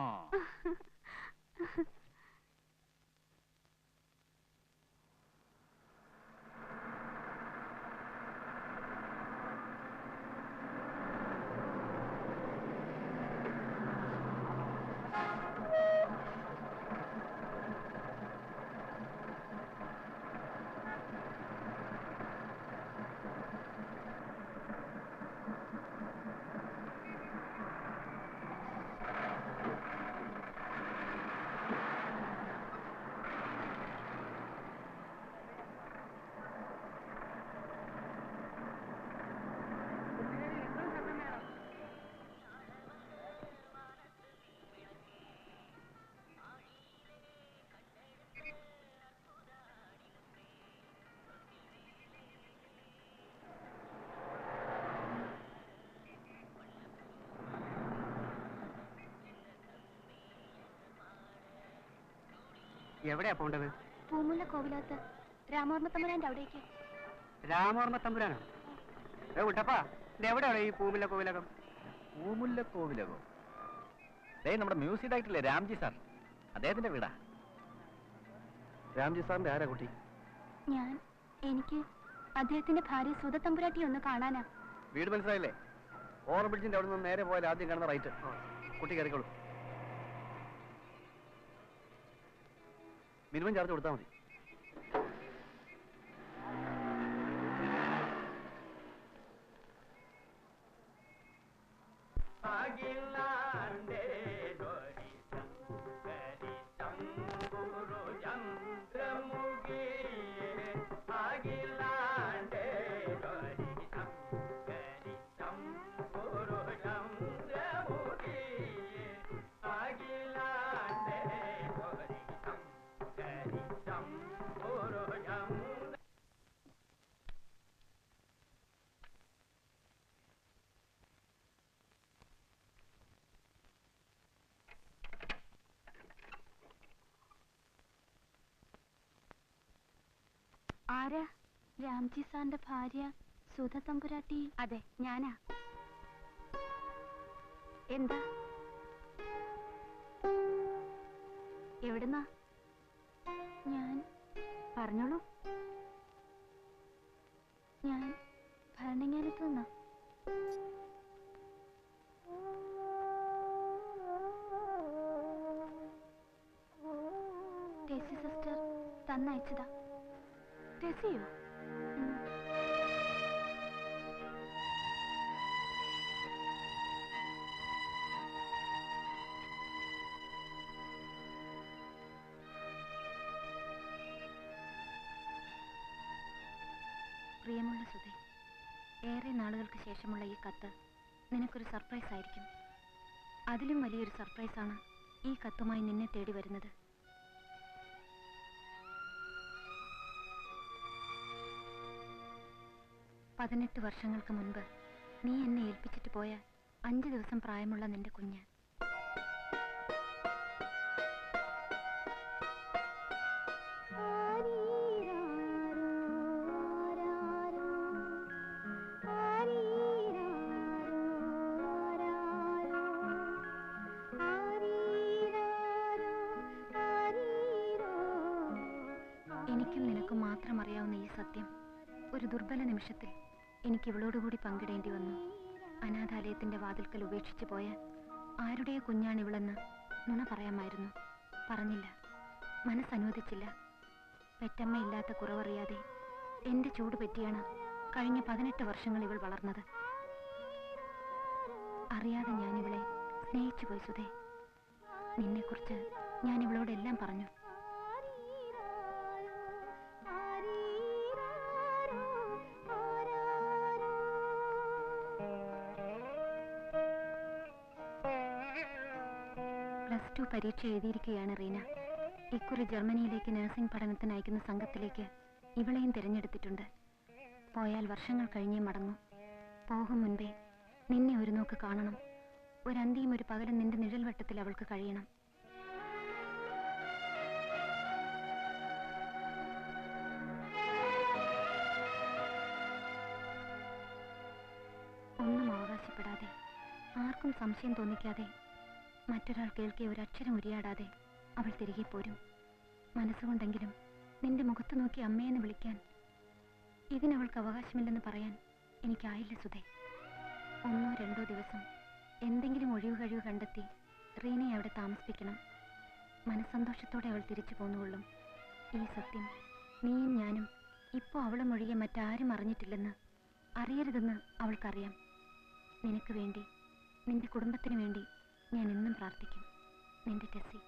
എവിടെയാ പോണ്ടത്? പൂമുല്ല കോവിലകത്ത് രാമവർമ്മ തമ്പുരാന്റെ അവിടേക്ക്. രാമവർമ്മ തമ്പുരാനോ? ഉട്ടപ്പാ, ഇത് എവിടെയാണ് ഈ പൂമുല്ല കോവിലകം? പൂമുല്ല കോവിലകോ? നമ്മുടെ മ്യൂസിക് ഡയറക്ടറില്ലേ രാംജി സാർ, അദ്ദേഹത്തിന്റെ വീടാ. രാംജി സാറിന്റെ ആരാ കുട്ടി? എനിക്ക് അദ്ദേഹത്തിന്റെ ഭാര്യ സുധ തമ്പുരാട്ടി ഒന്ന് കാണാനാ. വീട് മനസ്സിലായില്ലേ? ഓവർ ബ്രിഡ്ജിന്റെ അവിടെ നിന്ന് നേരെ പോയാൽ ആദ്യം കാണുന്ന റൈറ്റ്. കുട്ടി കയറിക്കോളൂ. മിനിമം ചാർജ് കൊടുത്താൽ മതി. ആരാ? രാംജി സാറിന്റെ ഭാര്യ സുധ തമ്പുരാട്ടി. അതെ, ഞാനാ. എന്താ? എവിടുന്നാ? ഞാൻ പറഞ്ഞോളൂ. ഞാൻ ഭരണങ്ങാനത്ത് നിന്നാ. ടെസി സിസ്റ്റർ തന്നയച്ചതാ. ടെസിയോ? പ്രിയമുള്ള സുധേ, ഏറെ നാളുകൾക്ക് ശേഷമുള്ള ഈ കത്ത് നിനക്കൊരു സർപ്രൈസ് ആയിരിക്കും. അതിലും വലിയൊരു സർപ്രൈസാണ് ഈ കത്തുമായി നിന്നെ തേടി വരുന്നത്. പതിനെട്ട് വർഷങ്ങൾക്ക് മുൻപ് നീ എന്നെ ഏൽപ്പിച്ചിട്ട് പോയ 5 ദിവസം പ്രായമുള്ള നിന്റെ കുഞ്ഞ്. എനിക്കും നിനക്കും മാത്രം അറിയാവുന്ന ഈ സത്യം ഒരു ദുർബല നിമിഷത്തിൽ എനിക്ക് ഇവളോടുകൂടി പങ്കിടേണ്ടി വന്നു. അനാഥാലയത്തിന്റെ വാതിൽക്കൽ ഉപേക്ഷിച്ചു പോയ ആരുടെയോ കുഞ്ഞാണിവളെന്ന് നുണ പറയാമായിരുന്നു. പറഞ്ഞില്ല, മനസ്സനുവദിച്ചില്ല. പെറ്റമ്മയില്ലാത്ത കുറവറിയാതെ എന്റെ ചൂട് പറ്റിയാണ് കഴിഞ്ഞ 18 വർഷങ്ങൾ ഇവൾ വളർന്നത്. അറിയാതെ ഞാൻ ഇവളെ സ്നേഹിച്ചു പോയി സുധേ. നിന്നെക്കുറിച്ച് ഞാൻ ഇവളോടെല്ലാം പറഞ്ഞു. +2 പരീക്ഷ എഴുതിയിരിക്കുകയാണ് റീന. ഇക്കുറി ജർമ്മനിയിലേക്ക് നഴ്സിംഗ് പഠനത്തിന് അയക്കുന്ന സംഘത്തിലേക്ക് ഇവളെയും തിരഞ്ഞെടുത്തിട്ടുണ്ട്. പോയാൽ വർഷങ്ങൾ കഴിഞ്ഞേ മടങ്ങൂ. പോകും മുൻപേ നിന്നെ ഒരു നോക്ക് കാണണം. ഒരന്തിയും ഒരു പകലും നിന്റെ നിഴൽവട്ടത്തിൽ അവൾക്ക് കഴിയണം. ഒന്നും അവകാശപ്പെടാതെ, ആർക്കും സംശയം തോന്നിക്കാതെ, മറ്റൊരാൾ കേൾക്കെ ഒരക്ഷരം ഉരിയാടാതെ അവൾ തിരികെ പോരും. മനസ്സുകൊണ്ടെങ്കിലും നിന്റെ മുഖത്ത് നോക്കി അമ്മയെന്ന് വിളിക്കാൻ ഇതിനവൾക്ക് അവകാശമില്ലെന്ന് പറയാൻ എനിക്കായില്ല സുധേ. 1-2 ദിവസം എന്തെങ്കിലും ഒഴിവ് കഴിവ് കണ്ടെത്തി റീനയെ അവിടെ താമസിപ്പിക്കണം. മനസ്സന്തോഷത്തോടെ അവൾ തിരിച്ചു പോന്നുകൊള്ളും. ഈ സത്യം നീയും ഞാനും ഇപ്പോൾ അവളും ഒഴികെ മറ്റാരും അറിഞ്ഞിട്ടില്ലെന്ന്, അറിയരുതെന്ന് അവൾക്കറിയാം. നിനക്ക് വേണ്ടി, നിന്റെ കുടുംബത്തിന് വേണ്ടി ഞാൻ എന്നും പ്രാർത്ഥിക്കും. നിന്റെ ടെസ്സി.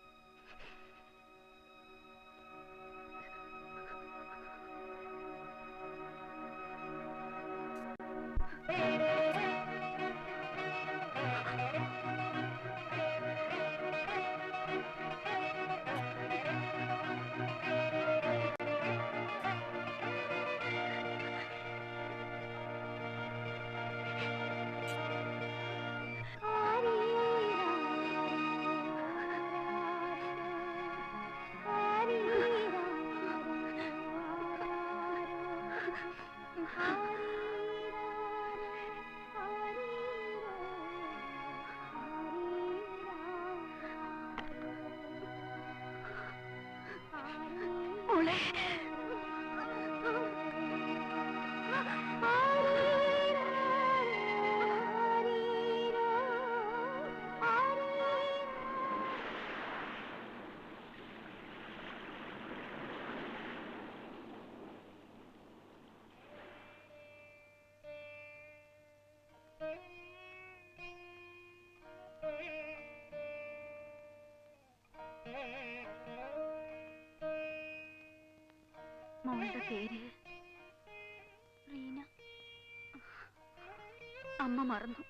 മോളുടെ പേര് റീന. അമ്മ മറന്നു.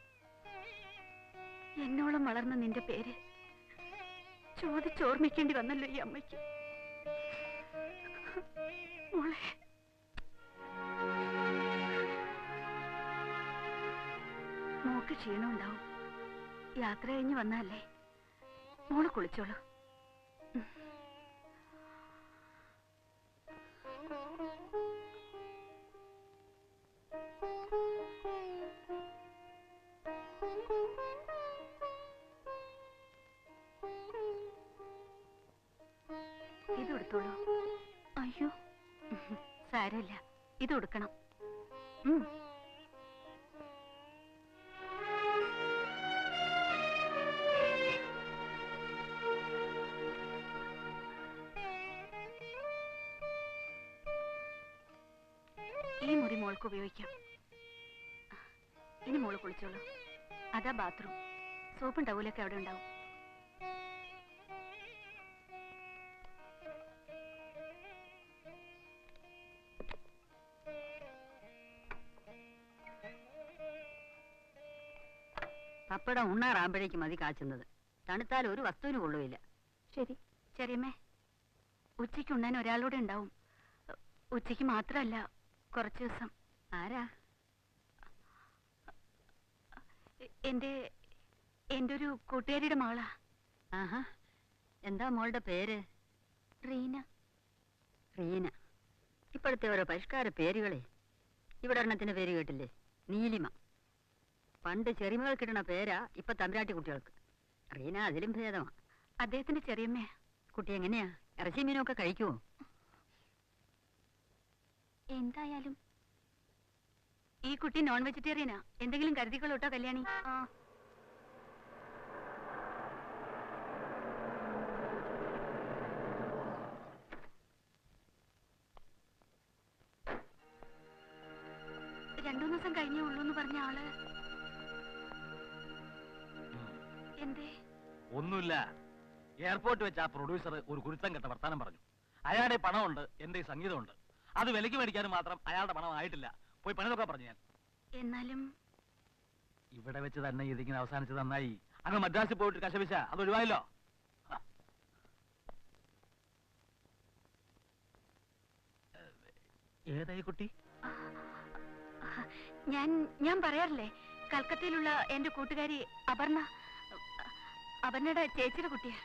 എന്നോളം വളർന്ന നിന്റെ പേര് ചോദിച്ചോർമ്മിക്കേണ്ടി വന്നല്ലോ ഈ അമ്മയ്ക്ക്. മോളെ, മോക്ക് ക്ഷീണം ഉണ്ടാവും. യാത്ര കഴിഞ്ഞ് വന്നല്ലേ. മോള് കുളിച്ചോളൂ. ഇത് എടുത്തോളൂ. അയ്യോ, സാരമില്ല, ഇത് കൊടുക്കണം. ഈ മുറി മോൾക്ക് ഉപയോഗിക്കാം. ഇനി മോള് കുളിച്ചോളൂ. അതാ ബാത്റൂം. സോപ്പും ടവലൊക്കെ അവിടെ ഉണ്ടാവും. പപ്പടം ഉണ്ണാറാകുമ്പോഴേക്കും മതി കാച്ചുന്നത്. തണുത്താൽ ഒരു വസ്തുവിന് കൊള്ളുകയില്ല. ശരി ചെറിയമ്മേ, ഉച്ചയ്ക്ക് ഉണ്ണാൻ ഒരാളൂടെ ഉണ്ടാവും. ഉച്ചയ്ക്ക് മാത്രമല്ല, കുറച്ച് ദിവസം. ആരാ? എന്റെ ഒരു കൂട്ടുകാരിയുടെ മകളാ. ആഹാ, എന്താ മോളുടെ പേര്? റീന. റീന. ഇപ്പോഴത്തെ ഓരോ പരിഷ്കാര പേരുകളെ. ഇവിടെ ഒരെണ്ണത്തിന്റെ പേര് കേട്ടില്ലേ? നീലിമ. പണ്ട് ചെറിമകൾ കിട്ടണ പേരാ ഇപ്പൊ തമ്പുരാട്ടി കുട്ടികൾക്ക്. റീന അതിലും ഭേദമാ. അദ്ദേഹത്തിന്റെ ചെറിയമ്മ. കുട്ടി എങ്ങനെയാ? ഇറച്ചി മീനൊക്കെ കഴിക്കുമോ? എന്തായാലും ഈ കുട്ടി നോൺ വെജിറ്റേറിയനാ. എന്തെങ്കിലും കരുതിക്കൊള്ളൂട്ടോ കല്യാണി. ആ രണ്ടു ദിവസം കഴിഞ്ഞേ ഉള്ളൂ എന്ന് പറഞ്ഞ ആള് എന്തേ? ഒന്നുമില്ല. എയർപോർട്ട് വെച്ച് ആ പ്രൊഡ്യൂസർ ഒരു കുരുത്തം കെട്ട വർത്താനം പറഞ്ഞു. അയാളുടെ പണമുണ്ട്, എന്റെ സംഗീതമുണ്ട്. അത് വിലയ്ക്ക് മേടിക്കാനും മാത്രം അയാളുടെ പണം ആയിട്ടില്ല. പോയി പണി നോക്കാൻ പറഞ്ഞു ഞാൻ. എന്നാലും ഇവിടെ വെച്ച് തന്നെ ഇതിങ്ങനെ അവസാനിച്ചത് നന്നായി. അങ്ങ് മദ്രാസിൽ പോയിട്ട് കശപിശ അത് ഒഴിവായല്ലോ. ഏതായി കുട്ടി? ഞാൻ പറയാറില്ലേ, കൽക്കത്തയിലുള്ള എന്റെ കൂട്ടുകാരി അപർണ. അപർണയുടെ ചേച്ചിയുടെ കുട്ടിയാ.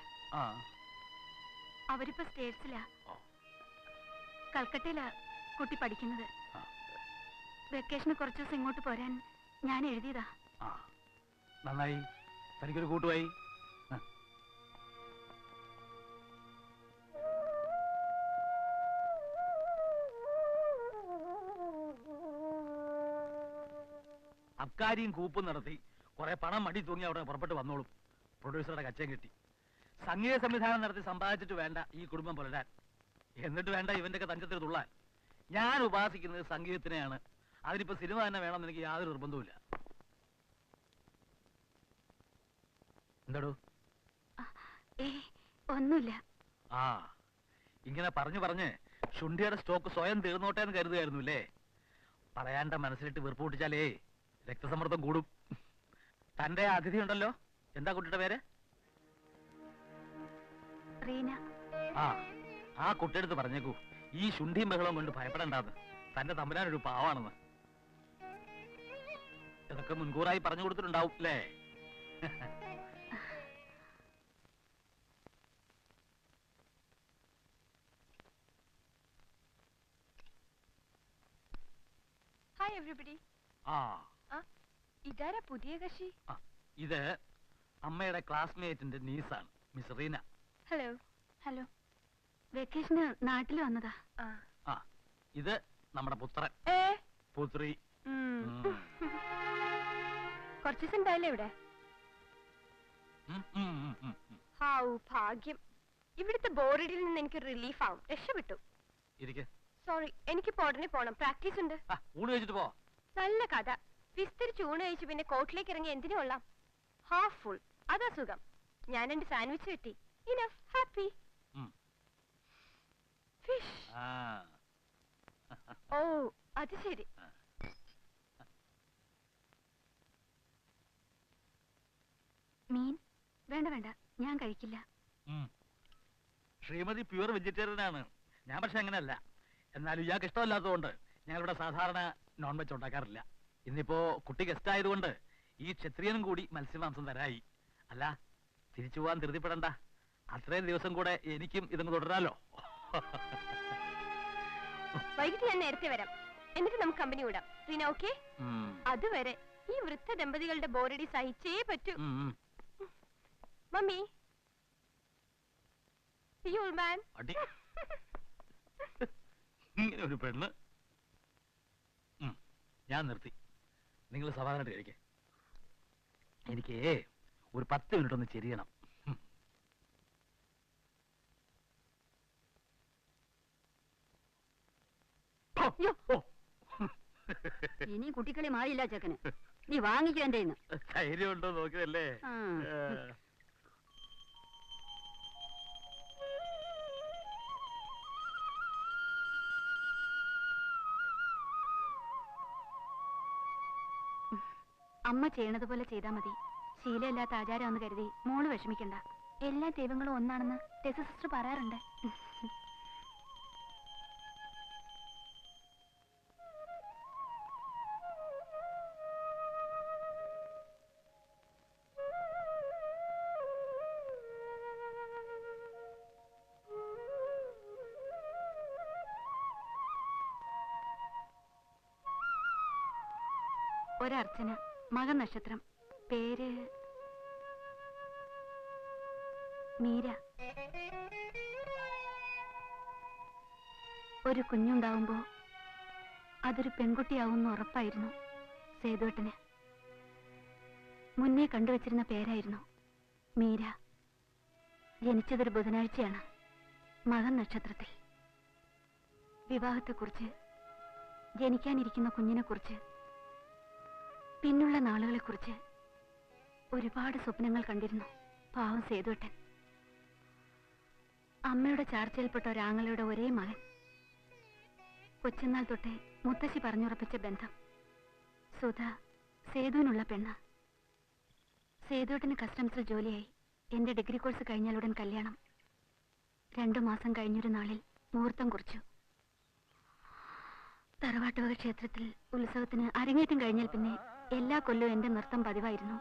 അവരിപ്പോ സ്റ്റേറ്റ്സിലാ. കൽക്കട്ടയിലാ കുട്ടി പഠിക്കുന്നത്. വെക്കേഷന് കുറച്ചു ദിവസം ഇങ്ങോട്ട് പോരാൻ ഞാൻ എഴുതിയതാ. നന്നായി, തനിക്കൊരു കൂട്ടുപോയി. അബ്കാരിയും കൂപ്പും നടത്തി കുറെ പണം മടി തൂങ്ങി അവിടെ പുറപ്പെട്ട് വന്നോളും. പ്രൊഡ്യൂസറുടെ കച്ചയും കിട്ടി. സംഗീത സംവിധാനം നടത്തി സമ്പാദിച്ചിട്ട് വേണ്ട ഈ കുടുംബം പുലരാൻ. എന്നിട്ട് വേണ്ട ഇവന്റെ ഒക്കെ തഞ്ചത്തിൽ തുള്ളാൻ. ഞാൻ ഉപാസിക്കുന്നത് സംഗീതത്തിനെയാണ്. അതിനിപ്പോ സിനിമ തന്നെ വേണമെന്ന് എനിക്ക് യാതൊരു നിർബന്ധവുമില്ല. എന്താടോ? ഒന്നുമില്ല. ഇങ്ങനെ പറഞ്ഞ് ശുണ്ഠിയുടെ സ്റ്റോക്ക് സ്വയം തീർന്നോട്ടെ എന്ന് കരുതുകയായിരുന്നു അല്ലേ? പറയാണ്ട മനസ്സിലിട്ട് വീർപ്പ് പൊട്ടിച്ചാലേ രക്തസമ്മർദ്ദം കൂടും. തന്റെ അതിഥി ഉണ്ടല്ലോ, എന്താ കുട്ടിയുടെ പേര്? റീന. ആ കുട്ടിയെടുത്ത് പറഞ്ഞേക്കൂ, ഈ ശുണ്ഠിയും ബഹളവും കൊണ്ട് ഭയപ്പെടണ്ടാന്ന്. തന്റെ തമ്പുരാനൊരു പാവാണെന്ന്. ഇതൊക്കെ മുൻകൂറായി പറഞ്ഞു കൊടുത്തിട്ടുണ്ടാവും അല്ലേ? Hi everybody. ഇതാരാ പുതിയ കക്ഷി? ഇത് അമ്മയുടെ ക്ലാസ്മേറ്റിന്റെ നീസാണ്, മിസ് റീന. ഹലോ. ഹലോ. വെക്കേഷന് നാട്ടിൽ വന്നതാ. ഇത് നമ്മുടെ പുത്രൻ, പുത്രി. കുറച്ചു ദിവസം ഉണ്ടായില്ലേ ഇവിടെ? ഹാവൂ ഭാഗ്യം. ഇവിടുത്തെ ബോർഡിൽ നിന്ന് എനിക്ക് റിലീഫ് ആവും. രക്ഷപ്പെട്ടു. സോറി, എനിക്ക് ഉടനെ പോണം. പ്രാക്ടീസ് ഉണ്ട്. ഊണ് കഴിച്ചിട്ട് പോ. നല്ല കഥ. വിസ്തരിച്ച് ഊണ് കഴിച്ച് പിന്നെ കോട്ടിലേക്ക് ഇറങ്ങി എന്തിനു കൊള്ളാം? ഹാഫ് ഫുൾ, അതാ സുഖം. ഞാൻ എന്റെ സാൻഡ്വിച്ച് കിട്ടി. Enough, happy. ഫിഷ്. ഓ അത് ശരി. മീൻ വേണ്ട വേണ്ട, ഞാൻ കഴിക്കില്ല. ശ്രീമതി പ്യുവർ വെജിറ്റേറിയൻ ആണ്. ഞാൻ പക്ഷെ അങ്ങനെയല്ല. എന്നാലും ഇയാൾക്ക് ഇഷ്ടമല്ലാത്തതുകൊണ്ട് ഞങ്ങളിവിടെ സാധാരണ നോൺ വെജ് ഉണ്ടാക്കാറില്ല. ഇന്നിപ്പോ കുട്ടി ഗസ്റ്റ് ആയതുകൊണ്ട് ഈ ക്ഷത്രിയനും കൂടി മത്സ്യമാംസം തരായി. അല്ല, തിരിച്ചു പോവാൻ ധൃതിപ്പെടണ്ട. അത്രയും ദിവസം കൂടെ എനിക്കും ഇതൊന്ന് തുടരാലോ. വൈകിട്ട് ഞാൻ നേരത്തെ വരാം. എന്നിട്ട് നമുക്ക് കമ്പനി വിടാം. റീന ഓക്കെ? അതുവരെ ഈ വൃദ്ധ ദമ്പതികളുടെ ബോറടി സഹിച്ചേ പറ്റൂ. മമ്മി, ഇങ്ങനെ ഒരു പെണ്ണ്. ഞാൻ നിർത്തി. നിങ്ങൾ സമാധാനമായിട്ട് കഴിക്കേ. എനിക്ക് ഒരു 10 മിനിറ്റ് ഒന്ന് ചെരിയണം. ഇനി കുട്ടിക്കളി മാറിയില്ല ചെക്കന്. നീ വാങ്ങിക്കോ എന്റെ ധൈര്യം ഉണ്ടോ നോക്കിയതല്ലേ? അമ്മ ചെയ്യണത് പോലെ ചെയ്താ മതി. ശീലമില്ലാത്ത ആചാരമെന്ന് കരുതി മോള് വിഷമിക്കണ്ട. എല്ലാ ദൈവങ്ങളും ഒന്നാണെന്ന് ടെസ സിസ്റ്റർ പറയാറുണ്ട്. ഒരർച്ചന, മകൻ നക്ഷത്രം, പേര് മീര. ഒരു കുഞ്ഞുണ്ടാവുമ്പോ അതൊരു പെൺകുട്ടിയാവുമെന്ന് ഉറപ്പായിരുന്നു സേതുവേട്ടന്. മുന്നേ കണ്ടുവച്ചിരുന്ന പേരായിരുന്നു മീര. ജനിച്ചതൊരു ബുധനാഴ്ചയാണ്, മകൻ നക്ഷത്രത്തിൽ. വിവാഹത്തെക്കുറിച്ച്, ജനിക്കാനിരിക്കുന്ന കുഞ്ഞിനെക്കുറിച്ച്, പിന്നുള്ള നാളുകളെക്കുറിച്ച് ഒരുപാട് സ്വപ്നങ്ങൾ കണ്ടിരുന്നു പാവം സേതുവേട്ടൻ. അമ്മയുടെ ചാർച്ചയിൽപ്പെട്ട ഒരാങ്ങളുടെ ഒരേ മകൻ. കൊച്ചുനാൾ തൊട്ടേ മുത്തശ്ശി പറഞ്ഞുറപ്പിച്ച ബന്ധം. സുധ സേതുവിനുള്ള പെണ്ണ്. സേതുവേട്ടന് കസ്റ്റംസിൽ ജോലിയായി. എന്റെ ഡിഗ്രി കോഴ്സ് കഴിഞ്ഞാലുടൻ കല്യാണം. 2 മാസം കഴിഞ്ഞൊരു നാളിൽ മുഹൂർത്തം കുറിച്ചു. തറവാട്ടുവക ക്ഷേത്രത്തിൽ ഉത്സവത്തിന് അരങ്ങേറ്റം കഴിഞ്ഞാൽ പിന്നെ എല്ലാ കൊല്ലവും എന്റെ നൃത്തം പതിവായിരുന്നു.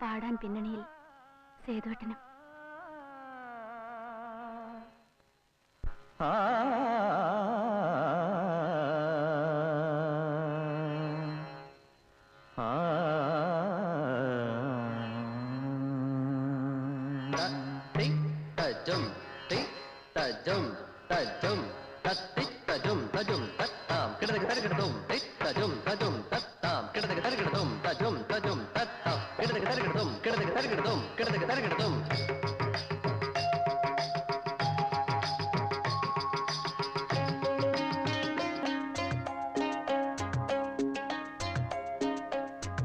പാടാൻ പിന്നണിയിൽ സേതുവേട്ടനും.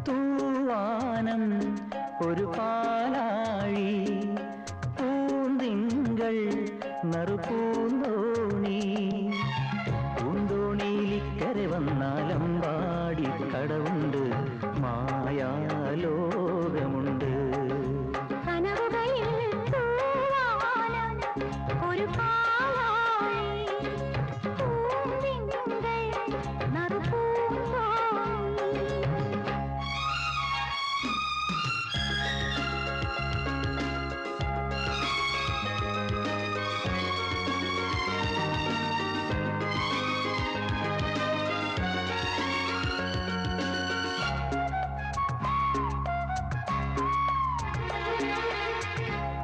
തൂവാനം ഒരു പാലാഴി, പൂന്തിങ്കൾ നറുപൂന്തോണി, പൂന്തോണിയിലിക്കരെ വന്നാലമ്പാടി കടവുണ്ട്, മായാലോകമുണ്ട്.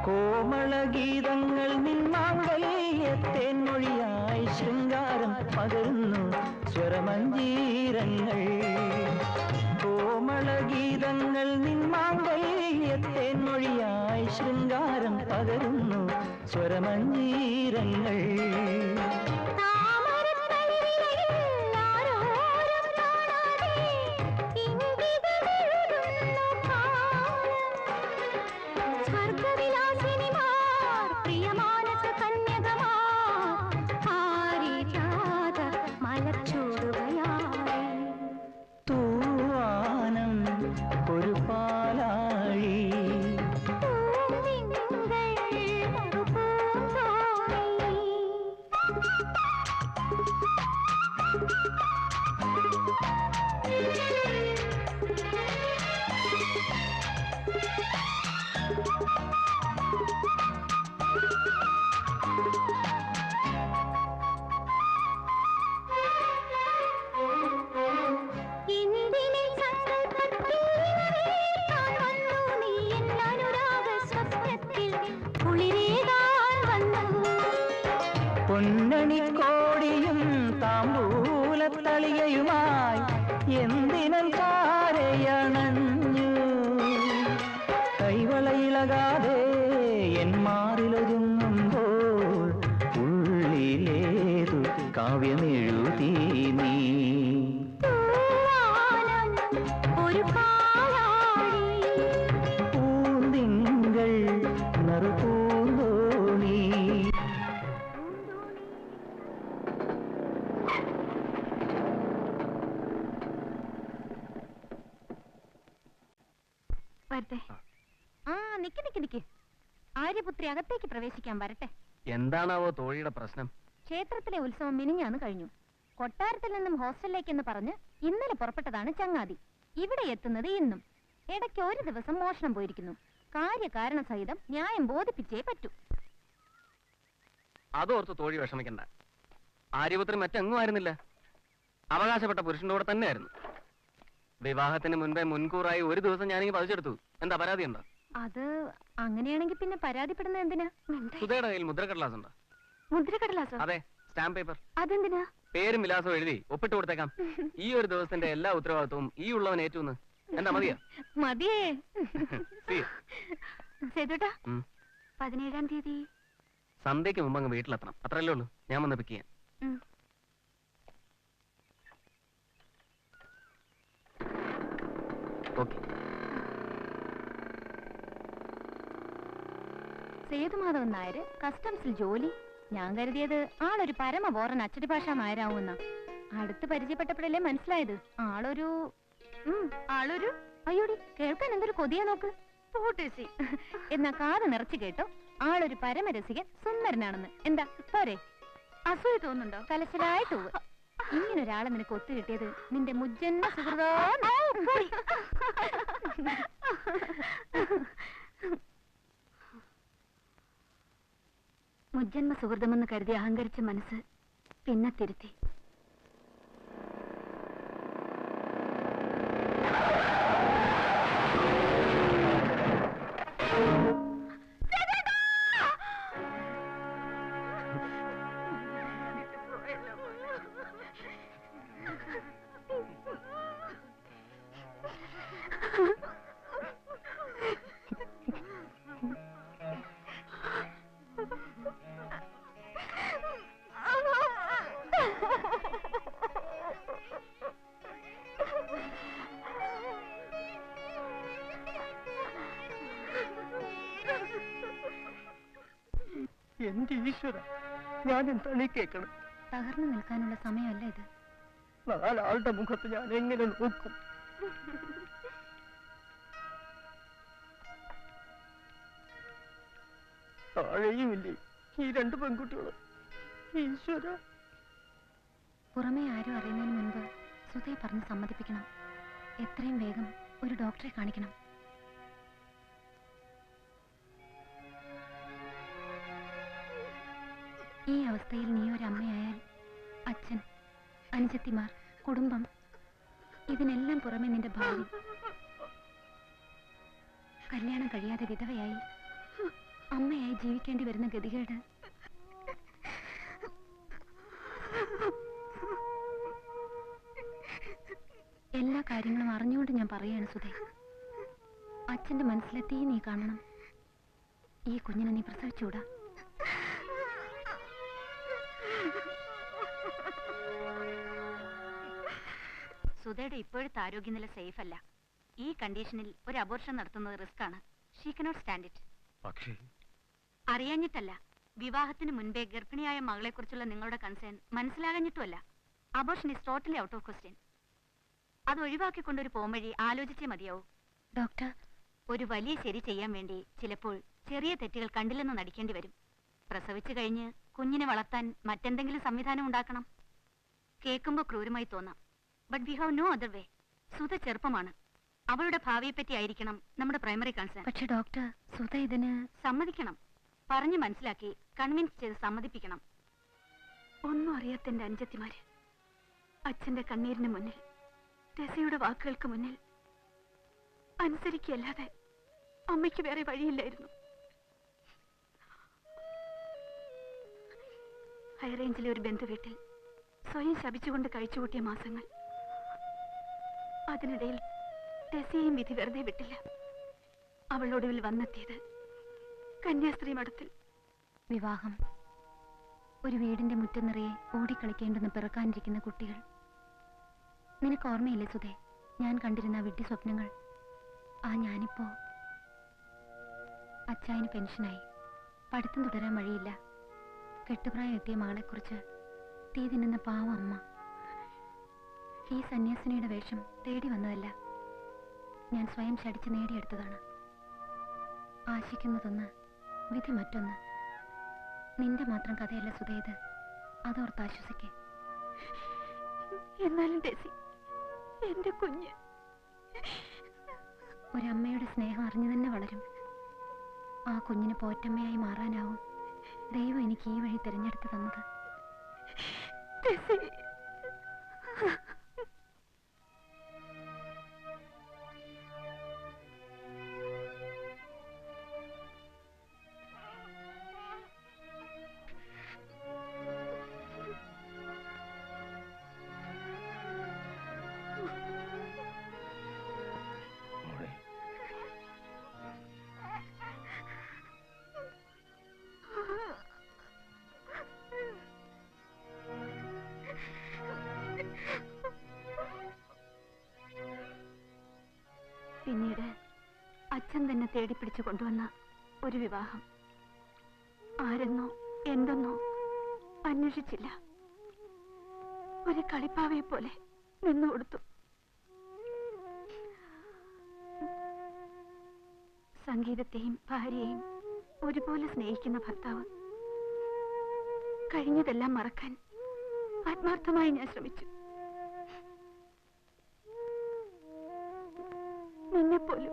കോമളഗീതങ്ങൾ നിന്മാങ്കല്യത്തേൻമൊഴിയായി ശൃംഗാരം പകരുന്നു സ്വരമഞ്ജീരങ്ങൾ. കോമളഗീതങ്ങൾ നിന്മാങ്കല്യത്തേൻമൊഴിയായി ശൃംഗാരം പകരുന്നു സ്വരമഞ്ജീരങ്ങൾ. തൂവാനം ഒരു പാലാഴി, പൊന്നണിക്കോടിയും താമ്പൂലത്തളികയുമായി എന്തിനം താരയണഞ്ഞു. കൈവളയിളകാതെ എൻ മാറിലൊരുങ്ങുമ്പോൾ ഉള്ളിലേതു കാവ്യമെഴുതി നീ. പൂന്തിങ്കൾ നറുപൂന്തോണി. വരട്ടെ. ആ നിക്ക് ആര്യപുത്രി അകത്തേക്ക് പ്രവേശിക്കാൻ വരട്ടെ. എന്താണാവോ തോഴിയുടെ പ്രശ്നം? ക്ഷേത്രത്തിലെ ഉത്സവം മിനിഞ്ഞാന്ന് കഴിഞ്ഞു. കൊട്ടാരത്തിൽ നിന്നും ഹോസ്റ്റലിലേക്കെന്ന് പറഞ്ഞ് ഇന്നലെ പുറപ്പെട്ടതാണ് ചങ്ങാതി. ഇവിടെ എത്തുന്നത് ഇന്നും. ഇടയ്ക്ക് ഒരു ദിവസം മോഷണം പോയിരിക്കുന്നു. കാര്യകാരണ സഹിതം ന്യായം ബോധിപ്പിച്ചേ പറ്റൂ. അതോർത്ത് തോഴി വിഷമിക്കണ്ട. ആര്യപുത്രി മറ്റെങ്ങും ആയിരുന്നില്ല, അവകാശപ്പെട്ട പുരുഷന്റെ കൂടെ തന്നെയായിരുന്നു. വിവാഹത്തിന് മുൻപേ മുൻകൂറായി ഒരു ദിവസം ഞാനിങ്ങനെ പതിച്ചെടുത്തു. എന്താ പരാതി ഉണ്ടോ? അത് അങ്ങനെയാണെങ്കിൽ പിന്നെ പരാതിപ്പെടുന്നത് എന്തിനാ? സുധയുടെ കയ്യിൽ മുദ്രക്കടലാസ് ഉണ്ടോ? മുദ്രക്കടലാസോ? അതെ, സ്റ്റാമ്പ് പേപ്പർ. അതെന്തിനാ? പേരും വിലാസവും എഴുതി ഒപ്പിട്ട് കൊടുത്തേക്കാം. ഈ ഒരു ദിവസത്തിന്റെ എല്ലാ ഉത്തരവാദിത്വവും ഈ ഉള്ളവൻ ഏറ്റുന്ന്. എന്താ മതിയോ? മതിയേ. See you. സേതുട്ടാ, 17-ാം തീയതി സന്ധ്യയ്ക്ക് മുമ്പ് അങ്ങ് വീട്ടിലെത്തണം. അത്രയല്ലേ ഉള്ളൂ. ഞാൻ വന്ന് പിക്ക് ചെയ്യാം. ഓക്കെ. സേതുമാധവൻ നായർ, കസ്റ്റംസിൽ ജോലി. ഞാൻ കരുതിയത് ആളൊരു പരമ ബോറൻ അച്ചടി ഭാഷാ നായരാവുമെന്ന. അടുത്ത് പരിചയപ്പെട്ടപ്പോഴല്ലേ മനസ്സിലായത് ആളൊരു അയ്യോടി, കേൾക്കാൻ എന്തൊരു കൊതിയാ നോക്ക്. എന്നാ കാത് നിറച്ചു കേട്ടോ, ആളൊരു പരമരസികൻ സുന്ദരനാണെന്ന്. എന്താ പോരെ? അസൂയ തോന്നുന്നുണ്ടോ? കലശലായിട്ട് പോവ്. ഇങ്ങനൊരാളെ നിനക്ക് ഒത്തു കിട്ടിയത് നിന്റെ മുജ്ജന്മ സുഹൃതോ. മുജ്ജന്മ സുഹൃതമെന്ന് കരുതി അഹങ്കരിച്ച മനസ്സ് പിന്നെ തിരുത്തി. എന്റെ ഈശ്വര, ഞാൻ എന്താണ് ഈ കേൾക്കണം? തകർന്നു നിൽക്കാനുള്ള സമയമല്ല ഇത്. നാലാളുടെ മുഖത്ത് ഞാൻ എങ്ങനെ നോക്കും? താഴെയുമില്ലേ ഈ രണ്ട് പെൺകുട്ടികളും? ഈശ്വര. പുറമേ ആരും അറിയുന്നതിന് മുൻപ് സുധയെ പറഞ്ഞ് സമ്മതിപ്പിക്കണം. എത്രയും വേഗം ഒരു ഡോക്ടറെ കാണിക്കണം. ഈ അവസ്ഥയിൽ നീ ഒരു അമ്മയായാൽ അച്ഛൻ, അനുജത്തിമാർ, കുടുംബം, ഇതിനെല്ലാം പുറമെ നിന്റെ ഭാവി. കല്യാണം കഴിയാതെ വിധവയായി അമ്മയായി ജീവിക്കേണ്ടി വരുന്ന ഗതികേട്. എല്ലാ കാര്യങ്ങളും അറിഞ്ഞുകൊണ്ട് ഞാൻ പറയാണ് സുധേ. അച്ഛന്റെ മനസ്സിലെ തീ നീ കാണണം. ഈ കുഞ്ഞിനെ നീ പ്രസവിച്ചൂടാ. സുധയുടെ ഇപ്പോഴത്തെ ആരോഗ്യനില സേഫ് അല്ല. ഈ കണ്ടീഷനിൽ ഒരു അബോർഷൻ നടത്തുന്നത് റിസ്ക് ആണ്. She cannot stand it. പക്ഷേ അറിയാഞ്ഞിട്ടല്ല, വിവാഹത്തിന് മുൻപേ ഗർഭിണിയായ മകളെക്കുറിച്ചുള്ള നിങ്ങളുടെ കൺസേൺ മനസ്സിലാകാഞ്ഞിട്ടുമല്ല. Abortion is totally out of question. അത് ഒഴിവാക്കിക്കൊണ്ടൊരു പോംവഴി ആലോചിച്ചേ മതിയാവൂ. ഡോക്ടർ, ഒരു വലിയ ശരി ചെയ്യാൻ വേണ്ടി ചിലപ്പോൾ ചെറിയ തെറ്റുകൾ കണ്ടില്ലെന്ന് നടിക്കേണ്ടി വരും. പ്രസവിച്ചു കഴിഞ്ഞ് കുഞ്ഞിനെ വളർത്താൻ മറ്റെന്തെങ്കിലും സംവിധാനം ഉണ്ടാക്കണം. കേൾക്കുമ്പോൾ ക്രൂരമായി തോന്നാം, but we have no other way. Sudha ചെറുപ്പമാണ്. അവളുടെ ഭാവിയെപ്പറ്റി ആയിരിക്കണം നമ്മുടെ പ്രൈമറി കൺസേൺ. പക്ഷെ ഡോക്ടർ, സുധ ഇതിന് സമ്മതിക്കണം. പറഞ്ഞു മനസ്സിലാക്കി കൺവിൻസ് ചെയ്ത് സമ്മതിപ്പിക്കണം. ഒന്നും അറിയാത്ത എന്റെ അനുജത്തിമാര് അച്ഛന്റെ കണ്ണീരിന് മുന്നിൽ, ടെസയുടെ വാക്കുകൾക്ക് മുന്നിൽ അനുസരിക്കല്ലാതെ അമ്മയ്ക്ക് വേറെ വഴിയില്ലായിരുന്നു. ഹൈറേഞ്ചിലെ ഒരു ബന്ധുവീട്ടിൽ സ്വയം ശപിച്ചുകൊണ്ട് കഴിച്ചുകൂട്ടിയ മാസങ്ങൾ. അതിനിടയിൽ ടെസിയെയും വിധി വെറുതെ വിട്ടില്ല. അവളൊടുവിൽ വന്നെത്തിയത് കന്യാസ്ത്രീ മഠത്തിൽ. വിവാഹം, ഒരു വീടിന്റെ മുറ്റം നിറയെ ഓടിക്കളിക്കേണ്ടെന്ന് പിറക്കാനിരിക്കുന്ന കുട്ടികൾ. നിനക്ക് ഓർമ്മയില്ലേ സുധേ, ഞാൻ കണ്ടിരുന്ന വിഡ്ഢി സ്വപ്നങ്ങൾ? ഞാനിപ്പോ അച്ചായന് പെൻഷനായി, പഠിത്തം തുടരാൻ വഴിയില്ല. കെട്ടുപ്രായം എത്തിയ മകളെക്കുറിച്ച് തീ തിന്നുന്ന പാവം അമ്മ. ഈ സന്യാസിനിയുടെ വേഷം തേടി വന്നതല്ല, ഞാൻ സ്വയം ശടിച്ച് നേടിയെടുത്തതാണ്. ആശിക്കുന്നതൊന്ന്, വിധി മറ്റൊന്ന്. നിന്റെ മാത്രം കഥയല്ല സുധേ ഇത്, അതോർത്ത് ആശ്വസിക്കേ. എന്നാലും ടെസി, എന്റെ കുഞ്ഞ് ഒരമ്മയുടെ സ്നേഹം അറിഞ്ഞു തന്നെ വളരും. ആ കുഞ്ഞിന് പോറ്റമ്മയായി മാറാനാവും ദൈവം എനിക്ക് ഈ വഴി തിരഞ്ഞെടുത്ത് തന്നത്. പിന്നീട് അച്ഛൻ തന്നെ തേടിപ്പിടിച്ചു കൊണ്ടുവന്ന ഒരു വിവാഹം. ആരെന്നോ എന്തെന്നോ അന്വേഷിച്ചില്ല, ഒരു കളിപ്പാവയെ പോലെ നിന്നു കൊടുത്തു. സംഗീതത്തെയും ഭാര്യയെയും ഒരുപോലെ സ്നേഹിക്കുന്ന ഭർത്താവ്. കഴിഞ്ഞതെല്ലാം മറക്കാൻ ആത്മാർത്ഥമായി ഞാൻ ശ്രമിച്ചു. നിന്നെപ്പോലും.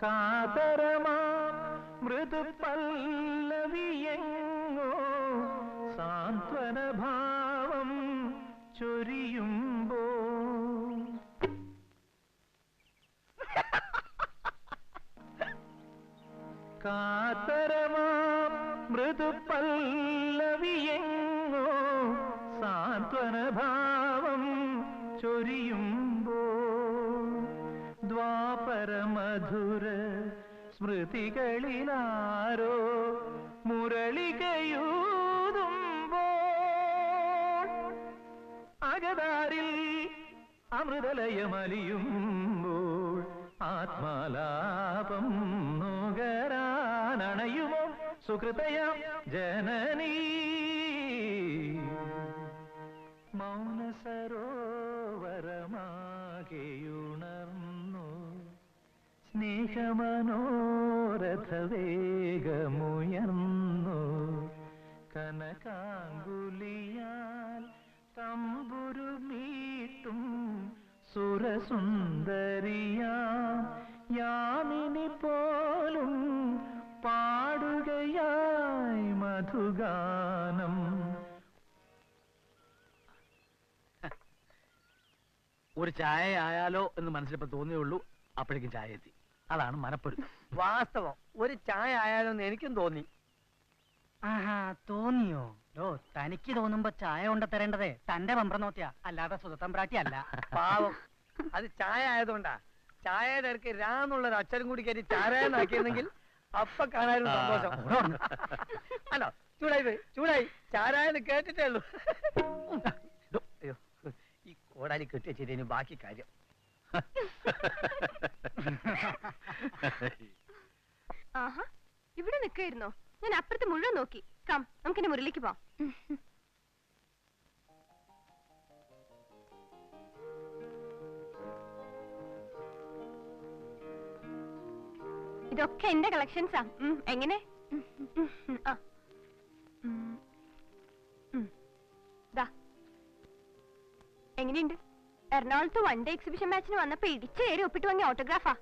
കാതരമാ മൃദുപല്ലവിയെങ്ങോ സാന്ത്വനഭാവം ചൊരിയുമ്പോ കാതരമാ മൃദുപല്ലവിയെങ്ങോ സാന്ത്വനഭാവം ചൊരിയുമ്പോ ദ്വാപരമധുര സ്മൃതികളിലാരോ മുരളികയൂതുമ്പോൾ അകതാരിൽ അമൃതലയമലിയുമ്പോൾ ആത്മാലാപം നുകരാനണയുമോ സുഹൃതയാം ജനനീ മൗനസരോവരമാകെയുണർന്നു സ്നേഹമനോരഥവേഗമുയർന്നു കനകാങ്കുലിയാൽ തമ്പുരുമീട്ടും സുരസുന്ദരിയാം യാമിനി പോലും പാടുകയായി മധുഗാനം. ഒരു ചായ ആയാലോ എന്ന് മനസ്സിലിപ്പോ തോന്നിയുള്ളൂ, അപ്പോഴേക്കും ചായ എത്തി. അതാണ് മനപ്പൊരുത്തം. വാസ്തവം, ഒരു ചായ ആയാലോന്ന് എനിക്കും തോന്നി. ആഹാ, തോന്നിയോ? ഡോ, തനിക്ക് തോന്നുമ്പോ ചായ കൊണ്ട തരേണ്ടതേ തന്റെ പമ്പ്രനോത്തിയാ, അല്ലാതെ സുതത്തമ്പ്രാട്ടി അല്ല. പാവം, അത് ചായ ആയതുകൊണ്ടാ. ചായയുടെ ഇടയ്ക്ക് രാന്നുള്ളൊരു അക്ഷരം കൂടി കയറ്റി ചാരായെന്നാക്കിയിരുന്നെങ്കിൽ അപ്പൊ കാണാനും സന്തോഷം. അല്ലോ, ചൂടായി ചാരായെന്ന് കേട്ടിട്ടേ ഉള്ളൂ. അയ്യോ, ഈ കോടാലി കെട്ടിവെച്ചിട്ട് ബാക്കി കാര്യം. ആഹാ, ഇവിടെ നിൽക്കായിരുന്നോ? ഞാൻ അപ്പുറത്ത് മുഴുവൻ നോക്കി. കം, നമുക്കിനി മുറിലേക്ക് പോവാം. ഇതൊക്കെ എന്റെ കളക്ഷൻസാ. എങ്ങനെ? ആ. ദാ. എങ്ങനെയുണ്ട്? എറണാകുളത്ത് വൺ ഡേ എക്സിബിഷൻ മാച്ചിന് വന്നപ്പോ ഇടിച്ചു കയറി ഒപ്പിട്ട് വാങ്ങിയ ഓട്ടോഗ്രാഫാ.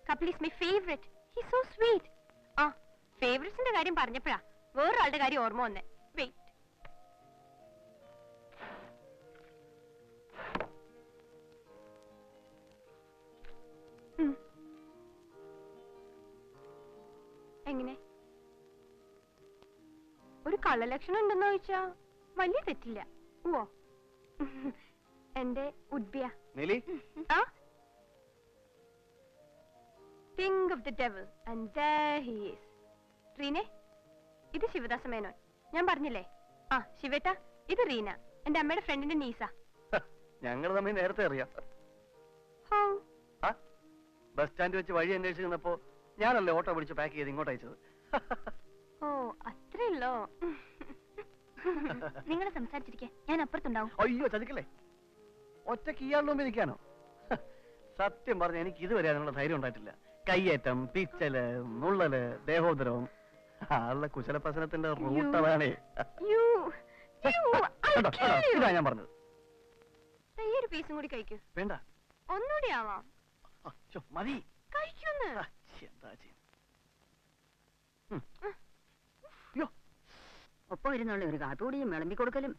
Kapil is my favourite. He so sweet. ആ, ഫേവറേറ്റ്സിന്റെ കാര്യം പറഞ്ഞപ്പോഴാ വേറൊരാളുടെ കാര്യം ഓർമ്മ വന്നേ. വെയിറ്റ്. എങ്ങനെ? ഒരു കള്ളലക്ഷണം ഉണ്ടെന്ന് ചോദിച്ചാ വലിയ തെറ്റില്ല. ഓ, എന്റെ ഉദ്ബിയ. ആ, think of the devil and there he is. റീനെ, ഇത് ശിവദാസ മേനോൻ. ഞാൻ പറഞ്ഞില്ലേ? ആ, ശിവേട്ട, ഇത് റീന, എന്റെ അമ്മയുടെ ഫ്രണ്ടിന്റെ നീസ. ഞങ്ങൾ തമ്മിൽ നേരത്തെ അറിയാം. How? ബസ് സ്റ്റാൻഡ് വെച്ച് വഴി അന്വേഷിക്കുന്നപ്പോ ഞാനല്ലേ ഓട്ടോ പിടിച്ച് പാക്ക് ചെയ്ത് ഇങ്ങോട്ട് അയച്ചത്. ഓ, അത്രയുള്ളോ? നിങ്ങൾ സംസാരിച്ചിരിക്കെ, ഞാൻ അപ്പുറത്തുണ്ടാവും. അയ്യോ, ചതിക്കല്ലേ. ഒറ്റയ്ക്ക് ഇയാളുടെ മുമ്പിൽ നിൽക്കാനോ? സത്യം പറഞ്ഞ എനിക്ക് ഇതുവരെ അതിനുള്ള ധൈര്യം ഉണ്ടായിട്ടില്ല. കയ്യേറ്റം, പിച്ചല്, നുള്ളല്, ദേഹോദരവും ആളുടെ കുശലപ്രസനത്തിന്റെ റൂട്ട് അതാണേ. ഇതാ ഞാൻ പറഞ്ഞത്. ഈ ഒരു പീസും കൂടി കഴിക്കൂ. വേണ്ട, ഒന്നുകൂടി ആവാം. മതി. കഴിക്കുന്നു. എന്താ ചെയ്യും? ഒപ്പം ഇരുന്നുള്ള ഒരു കാട്ടുകൂടിയും വിളമ്പി കൊടുക്കലും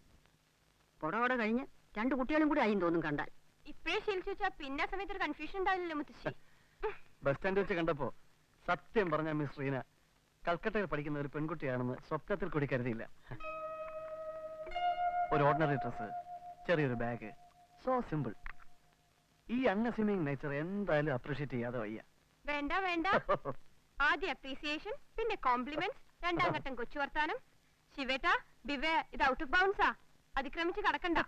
പൊടവട കഴിഞ്ഞ് 2 കുട്ടികളും കൂടി ആയി തോന്നും കണ്ടാൽ. ഇപ്പഴേ ശീലിച്ചു വെച്ചാ പിന്നെ സമയത്ത് ഒരു കൺഫ്യൂഷൻ ഉണ്ടാവില്ലല്ലോ മുത്തശ്ശി. ബസ് സ്റ്റാൻഡ് വെച്ച് കണ്ടപ്പോ സത്യം പറഞ്ഞ മിസ് റീന കൽക്കട്ടയിൽ പഠിക്കുന്ന ഒരു പെൺകുട്ടിയാണെന്ന് സ്വപ്നത്തിൽ കൂടി കരുതിയില്ല. ഒരു ഓർഡിനറി ഡ്രസ്, ചെറിയൊരു ബാഗ്, സോ സിമ്പിൾ. ഈ അൺഅസ്യൂമിങ് നേച്ചർ എന്തായാലും അപ്രീഷിയേറ്റ് ചെയ്യാതെ വയ്യ. വേണ്ട വേണ്ട. ആദ്യം അപ്രീസിയേഷൻ, പിന്നെ കോംപ്ലിമെന്റ്സ്, 2ാം ഘട്ടം കൊച്ചു വർത്താനം. ശിവേട്ട, ബിവേ, ഇത് ഔട്ട് ഓഫ് ബൗൺസാ. അതിക്രമിച്ച് കടക്കണ്ട.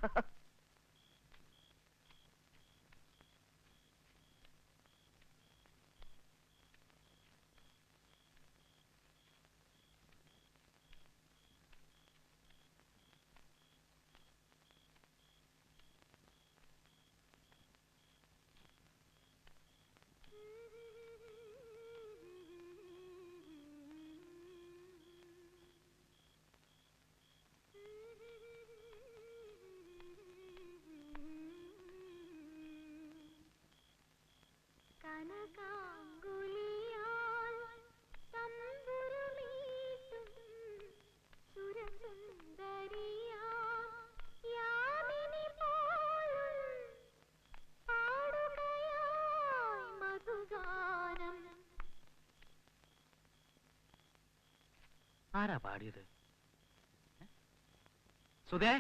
ആരാ പാടിയത്? സുധേ,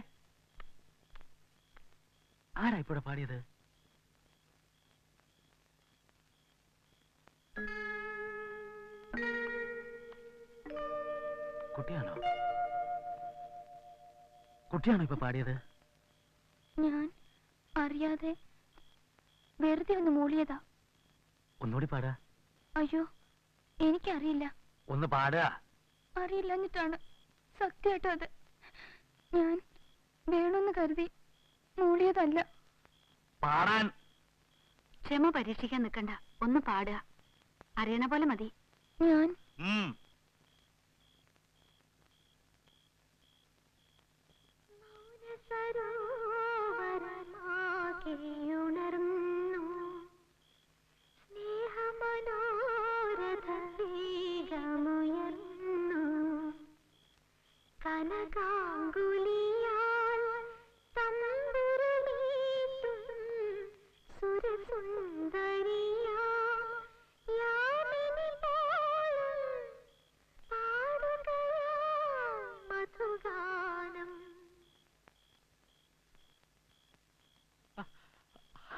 ആരാ ഇപ്പോഴെ പാടിയത്? കുട്ടിയാണോ? കുട്ടിയാണോ ഇപ്പൊ പാടിയത്? ഞാൻ അറിയാതെ വെറുതെ ഒന്ന് മൂളിയതാ. ഒന്നുകൂടി പാടാ. അയ്യോ, എനിക്കറിയില്ല. ഒന്ന് പാടുക. അറിയില്ലഞ്ഞിട്ടാണ് സത്യമായിട്ടും. അത് ഞാൻ വേണമെന്ന് കരുതി മൂളിയതല്ല. പാടാൻ ക്ഷമ പരീക്ഷിക്കാൻ നിൽക്കണ്ട, ഒന്ന് പാടുക. അറിയണ പോലെ മതി. ഞാൻ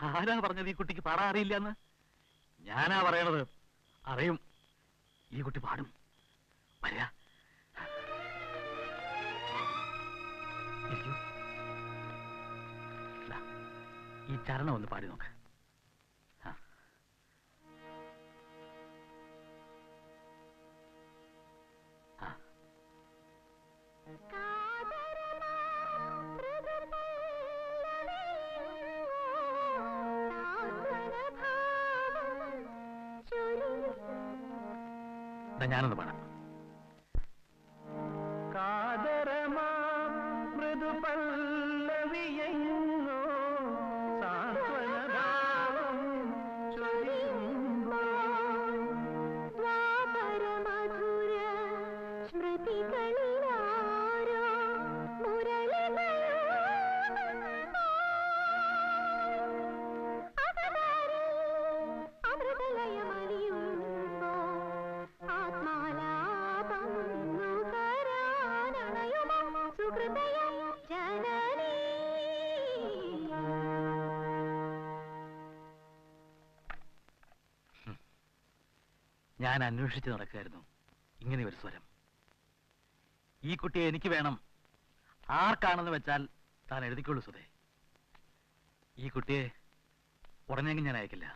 ആരാ പറഞ്ഞത് ഈ കുട്ടിക്ക് പാടാൻ അറിയില്ലെന്ന്? ഞാനാ പറയണത്. അറിയും, ഈ കുട്ടി പാടും. വരിക. ഈ ചരണം ഒന്ന് പാടി നോക്ക്. ഞാനൊന്ന് പാടാം. കാതരമാ മൃദുപല്ലവിയെങ്ങോ സാന്ത്വനഭാവം ചൊരിയുമ്പോൾ ഞാൻ അന്വേഷിച്ച് നടക്കുകയായിരുന്നു ഇങ്ങനെ ഒരു സ്വരം. ഈ കുട്ടിയെ എനിക്ക് വേണം. ആർക്കാണെന്ന് വെച്ചാൽ താൻ എഴുതിക്കൊള്ളു സുധേ. ഈ കുട്ടിയെ ഉടനെയെങ്കിലും ഞാൻ അയക്കില്ല.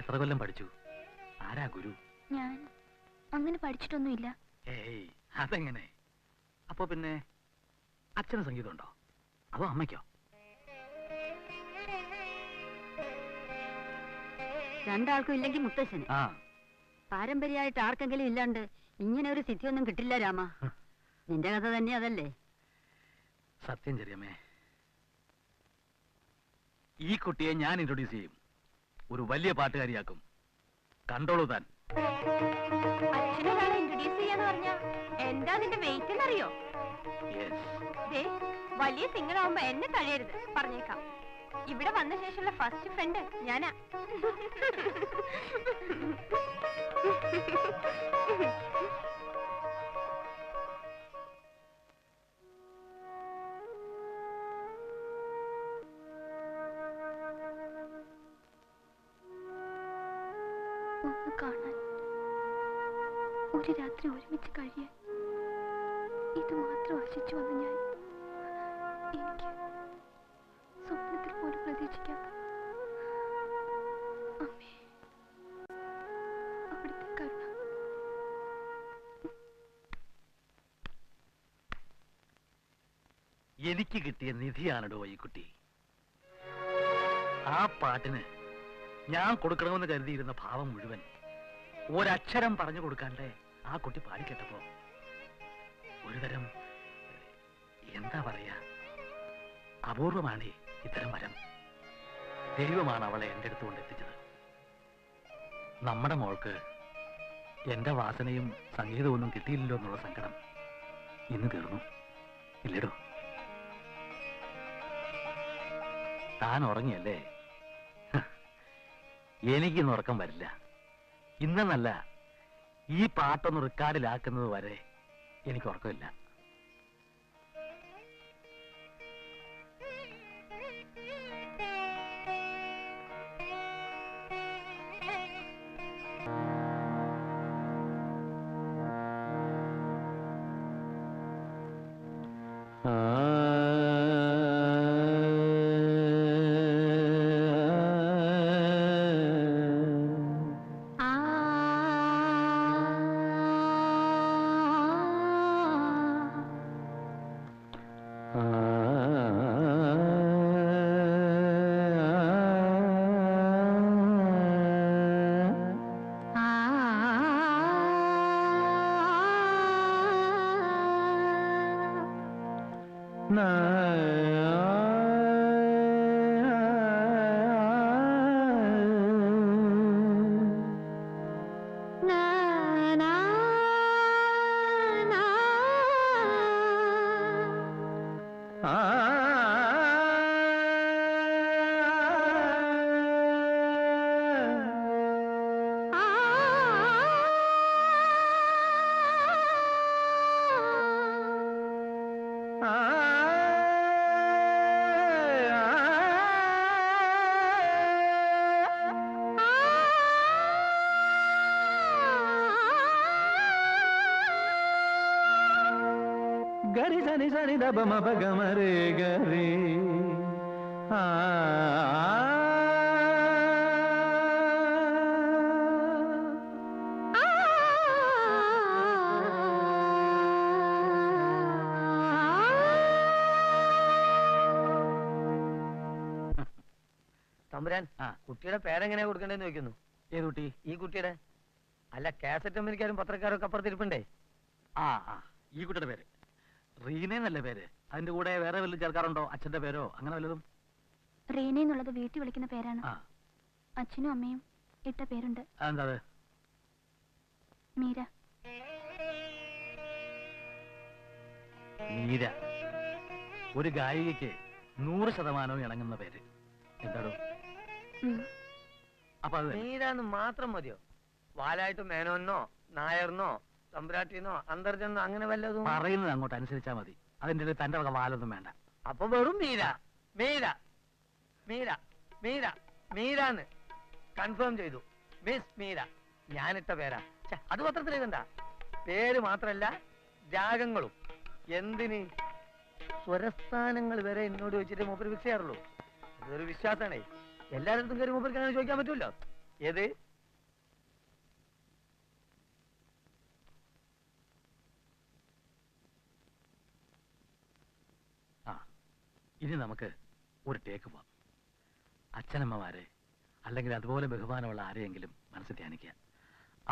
എത്ര കൊല്ലം പഠിച്ചു? ആരാ ഗുരു? ഞാൻ അങ്ങനെ പഠിച്ചിട്ടൊന്നുമില്ല. ഏയ്, അതെങ്ങനെ? അപ്പൊ പിന്നെ അച്ഛന് സംഗീതമുണ്ടോ? അതോ അമ്മയ്ക്കോ? രണ്ടാൾക്കും ഇല്ലെങ്കിൽ മുത്തശ്ശന്. ആ, പാരമ്പര്യമായിട്ട് ആർക്കെങ്കിലും ഇല്ലാണ്ട് ഇങ്ങനെ ഒരു സിദ്ധിയൊന്നും കിട്ടില്ല രാമ. നിന്റെ കഥ തന്നെ അതല്ലേ? സത്യം ചെറിയമ്മേ, ഈ കുട്ടിയെ ഞാൻ ഇൻട്രൊഡ്യൂസ് ചെയ്യും. ഒരു വലിയ പാട്ടുകാരിയാക്കും. കണ്ടോളൂ താൻ. അച്ഛനൊരാളെ ഇൻട്രൊഡ്യൂസ് ചെയ്യാന്ന് പറഞ്ഞാ എന്താ നിന്റെ വെയിറ്റ് എന്നറിയോ? ദേ, വലിയ സിംഗർ ആവുമ്പോ എന്നെ തഴയരുത്, പറഞ്ഞേക്കാം. ഇവിടെ വന്ന ശേഷമുള്ള ഫസ്റ്റ് ഫ്രണ്ട് ഞാനാ. ഒന്ന് കാണാൻ, ഒരു രാത്രി ഒരുമിച്ച് കഴിയാൻ, ഇത് മാത്രം ആശിച്ചു വന്ന് ഞാൻ എനിക്ക് സ്വപ്നത്തിൽ പോലും പ്രതീക്ഷിക്കാത്ത അമ്മേ, അവിടുത്തെ കരുണ. എനിക്ക് കിട്ടിയ നിധിയാണോ ഈ കുട്ടി. ആ പാട്ടിന് ഞാൻ കൊടുക്കണമെന്ന് കരുതിയിരുന്ന ഭാവം മുഴുവൻ ഒരക്ഷരം പറഞ്ഞു കൊടുക്കാണ്ടേ ആ കുട്ടി പാടിക്കെട്ടപ്പോ ഒരുതരം, എന്താ പറയാ, അപൂർവമാണ് ഇത്തരം വരം. ദൈവമാണ് അവളെ എൻ്റെ അടുത്ത് കൊണ്ടെത്തിച്ചത്. നമ്മുടെ മോൾക്ക് എന്റെ വാസനയും സംഗീതവും ഒന്നും കിട്ടിയില്ലല്ലോ എന്നുള്ള സങ്കടം ഇന്ന് തീർന്നു. ഇല്ലടോ, താൻ ഉറങ്ങിയല്ലേ? എനിക്കിന്ന് ഉറക്കം വരില്ല. ഇന്നെന്നല്ല, ഈ പാട്ടൊന്ന് റെക്കോർഡിലാക്കുന്നത് വരെ എനിക്ക് ഉറക്കമില്ല. గరి సని సని దబ మబ గమ రే గరి തമ്പുരാൻ കുട്ടിയുടെ പേരെങ്ങനെയാ കൊടുക്കണ്ടേന്ന് ചോദിക്കുന്നു. ഏത് കുട്ടി? ഈ കുട്ടിയുടെ. അല്ല, കാസറ്റ് അമ്മനിക്കാരും പത്രക്കാരും ഒക്കെ അപ്പുറത്തിരിപ്പുണ്ടേ. ഈ കുട്ടിയുടെ പേര് റീന എന്നല്ലേ പേര്? അതിന്റെ കൂടെ വേറെ വല്ലതും ചേർക്കാറുണ്ടോ? അച്ഛന്റെ പേരോ അങ്ങനെ വല്ലതും? റീന എന്നുള്ളത് വീട്ടിൽ വിളിക്കുന്ന പേരാണ്. അച്ഛനും അമ്മയും ഇട്ട പേരുണ്ട്. അതെന്താ? മീര. മീര ഒരു ഗായികയ്ക്ക് 100% ഇണങ്ങുന്ന പേര്. എന്താടോ? അപ്പൊ അത് മീരാന്ന് മാത്രം മതിയോ? വാലായിട്ട് മേനോന്നോ നായർന്നോ തമ്പുരാട്ടിന്നോ അന്തർജനോ അങ്ങനെ വല്ലതും പറയുന്നത് അങ്ങോട്ട് അനുസരിച്ചാ മതി. അതിന്റെ ഇടയിൽ തന്റെ വക വാലൊന്നും വേണ്ട. അപ്പൊ വെറും മീര. മീര മീര മീര മീരാന്ന് കൺഫേം ചെയ്തു. മിസ് മീര. ഞാനിട്ട പേരാ. അത് പത്രത്തിൽ എഴുതണ്ട. പേര് മാത്രല്ല രാഗങ്ങളും. എന്തിന്? സ്വരസ്ഥാനങ്ങൾ വരെ എന്നോട് ചോദിച്ചിട്ട് മൂപ്പര് ഫിക്സ് ചെയ്യാറുള്ളൂ. അതൊരു വിശ്വാസമാണേ. എല്ലായിടത്തും കയറി മൂപ്പർക്ക് അങ്ങനെ ചോദിക്കാൻ പറ്റൂല്ലോ. ഏത്? ഇനി നമുക്ക് ഒരു ടേക്ക് പോവാം. അച്ഛനമ്മമാരെ അല്ലെങ്കിൽ അതുപോലെ ബഹുമാനമുള്ള ആരെയെങ്കിലും മനസ്സിൽ ധ്യാനിക്കുക.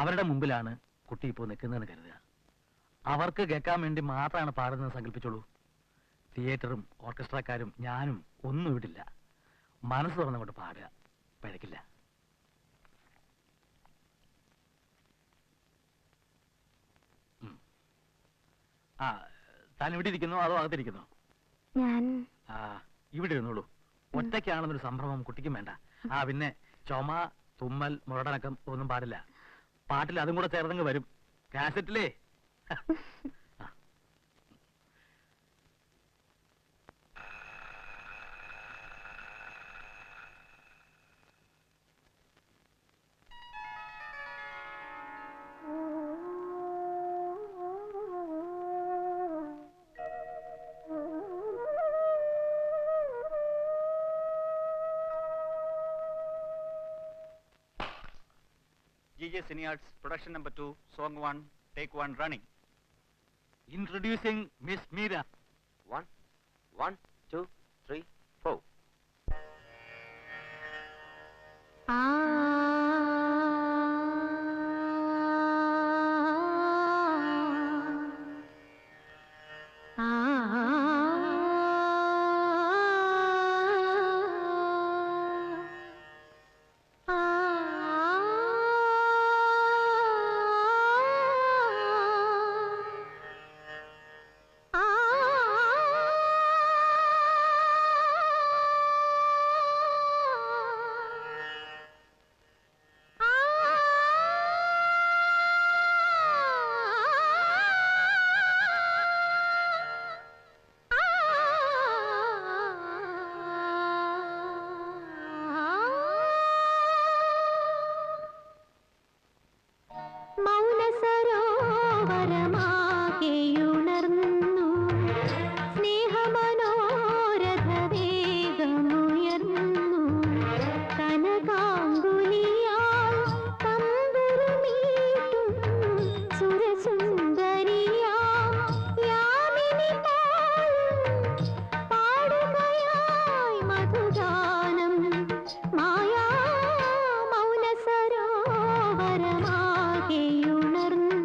അവരുടെ മുമ്പിലാണ് കുട്ടി ഇപ്പോൾ നിൽക്കുന്നതെന്ന് കരുതുക. അവർക്ക് കേൾക്കാൻ വേണ്ടി മാത്രമാണ് പാടുന്നത് സങ്കല്പിച്ചോളൂ. തിയേറ്ററും ഓർക്കസ്ട്രക്കാരും ഞാനും ഒന്നും ഇവിടില്ല. മനസ്സ് തുറന്നുകൊണ്ട് പാടുക. പഴക്കില്ല. താൻ ഇവിടെ ഇരിക്കുന്നോ അതോ അകത്തിരിക്കുന്നോ? ഇവിടെ ഇരുന്നോളൂ. ഒറ്റയ്ക്കാണെന്നൊരു സംഭ്രമം കുട്ടിക്കും വേണ്ട. പിന്നെ ചുമ, തുമ്മൽ, മുരടനക്കം ഒന്നും പാടില്ല. പാട്ടിൽ അതും കൂടെ ചേർന്നങ്ങ് വരും. കാസറ്റിലേ. GJ Cinearts, production number 2, song 1, take 1, running. Introducing Miss Meera. 1, 2, 3, 4. മായാ മൗന സരോവരമാകെയുണർന്നു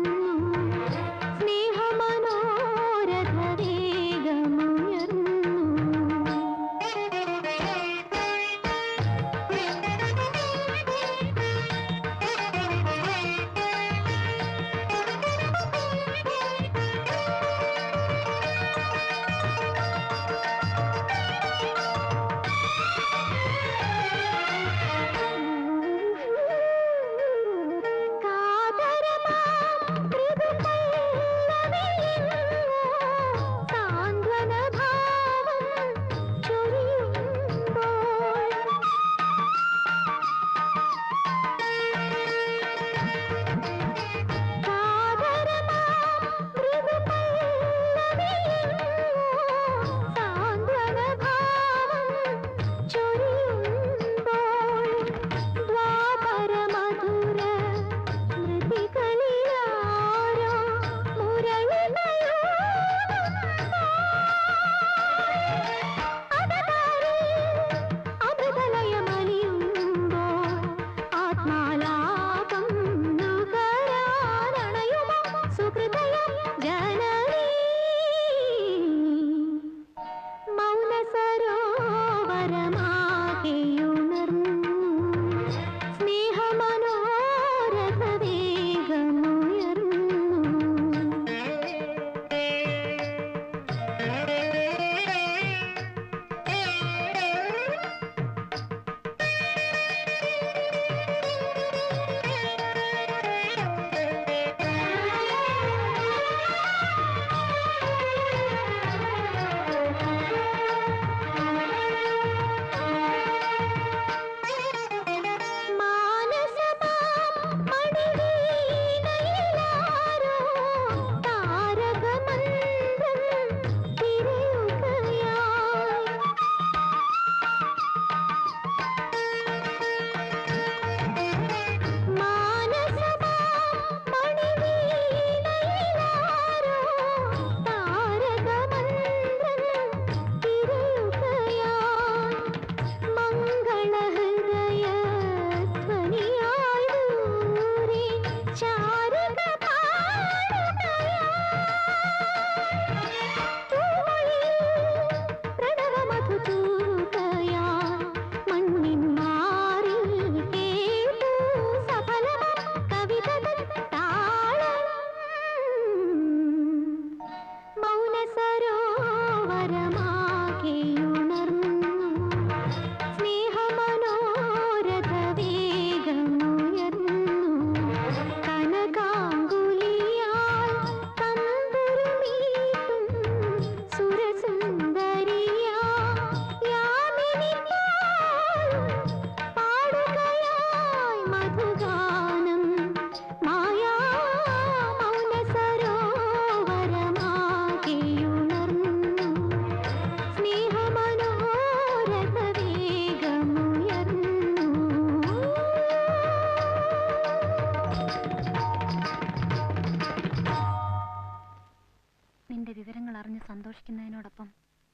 സന്തോഷിക്കുന്നതിനോടൊപ്പം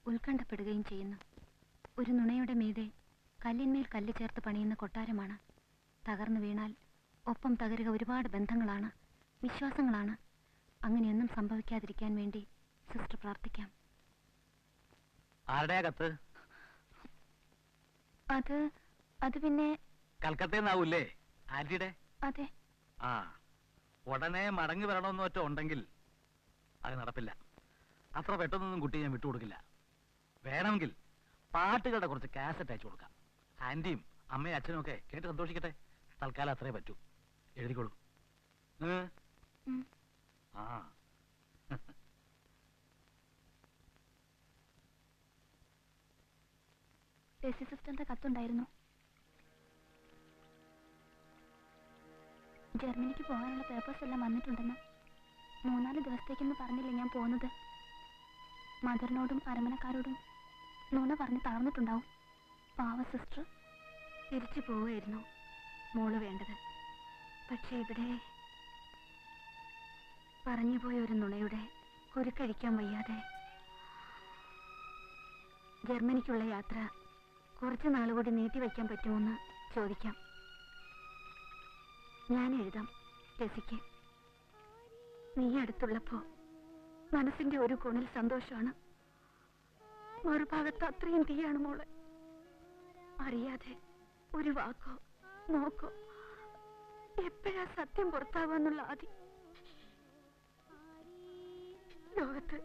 ഉത്കണ്ഠപ്പെടുകയും ചെയ്യുന്നു. ഒരു നുണയുടെ മീതെ കല്ലിന്മേൽ കല്ല് ചേർത്ത് പണിയുന്ന കൊട്ടാരമാണ്. തകർന്നു വീണാൽ ഒപ്പം തകരുക ഒരുപാട് ബന്ധങ്ങളാണ്, വിശ്വാസങ്ങളാണ്. അങ്ങനെയൊന്നും സംഭവിക്കാതിരിക്കാൻ വേണ്ടി സിസ്റ്റർ പ്രാർത്ഥിക്കാം. ആരുടെയാ കത്ത്? അത് പിന്നെ കൽക്കത്തന്നാവൂല്ലേ? ആന്റിയുടെ? അതെ. ആ, ഉടനെ മടങ്ങി വരണമെന്ന് ഒറ്റ ഉണ്ടെങ്കിൽ അത് നടപ്പില്ല. അത്ര പെട്ടെന്നൊന്നും കുട്ടി ഞാൻ വിട്ടുകൊടുക്കില്ല. വേണമെങ്കിൽ പാട്ടുകളുടെ കുറച്ച് കാസറ്റ് അയച്ചു കൊടുക്കാം. ആന്റിയും അമ്മയും അച്ഛനും ഒക്കെ കേട്ട് സന്തോഷിക്കട്ടെ. തൽക്കാലം അത്രേ പറ്റൂ. എഴുതിക്കോളൂ. ആ ടെസി സിസ്റ്ററിന്റെ കത്തുണ്ടായിരുന്നു. ജർമ്മനിക്ക് പോകാനുള്ള പേപ്പേഴ്സ് എല്ലാം വന്നിട്ടുണ്ടെന്ന്. 3-4 ദിവസത്തേക്കെന്ന് പറഞ്ഞില്ലേ ഞാൻ പോകുന്നത്. മദറിനോടും അരമനക്കാരോടും നുണ പറഞ്ഞ് തളർന്നിട്ടുണ്ടാവും. പാവ സിസ്റ്റർ തിരിച്ചു പോവുകയായിരുന്നു മോള് വേണ്ടത്. പക്ഷെ ഇവിടെ പറഞ്ഞുപോയ ഒരു നുണയുടെ കുരുക്കഴിക്കാൻ വയ്യാതെ ജർമ്മനിക്കുള്ള യാത്ര കുറച്ച് നാളുകൂടി നീട്ടിവെക്കാൻ പറ്റുമോന്ന് ചോദിക്കാം. ഞാൻ എഴുതാം ടെസിക്ക്. നീ അടുത്തുള്ളപ്പോ മനസ്സിന്റെ ഒരു കോണിൽ സന്തോഷമാണ്, മറുഭാഗത്ത് അത്രയും തീയാണ് മോളെ. അറിയാതെ ഒരു വാക്കോ നോക്കോ എപ്പോഴാ സത്യം പുറത്താവാന്നുള്ള ആദി. ലോകത്ത്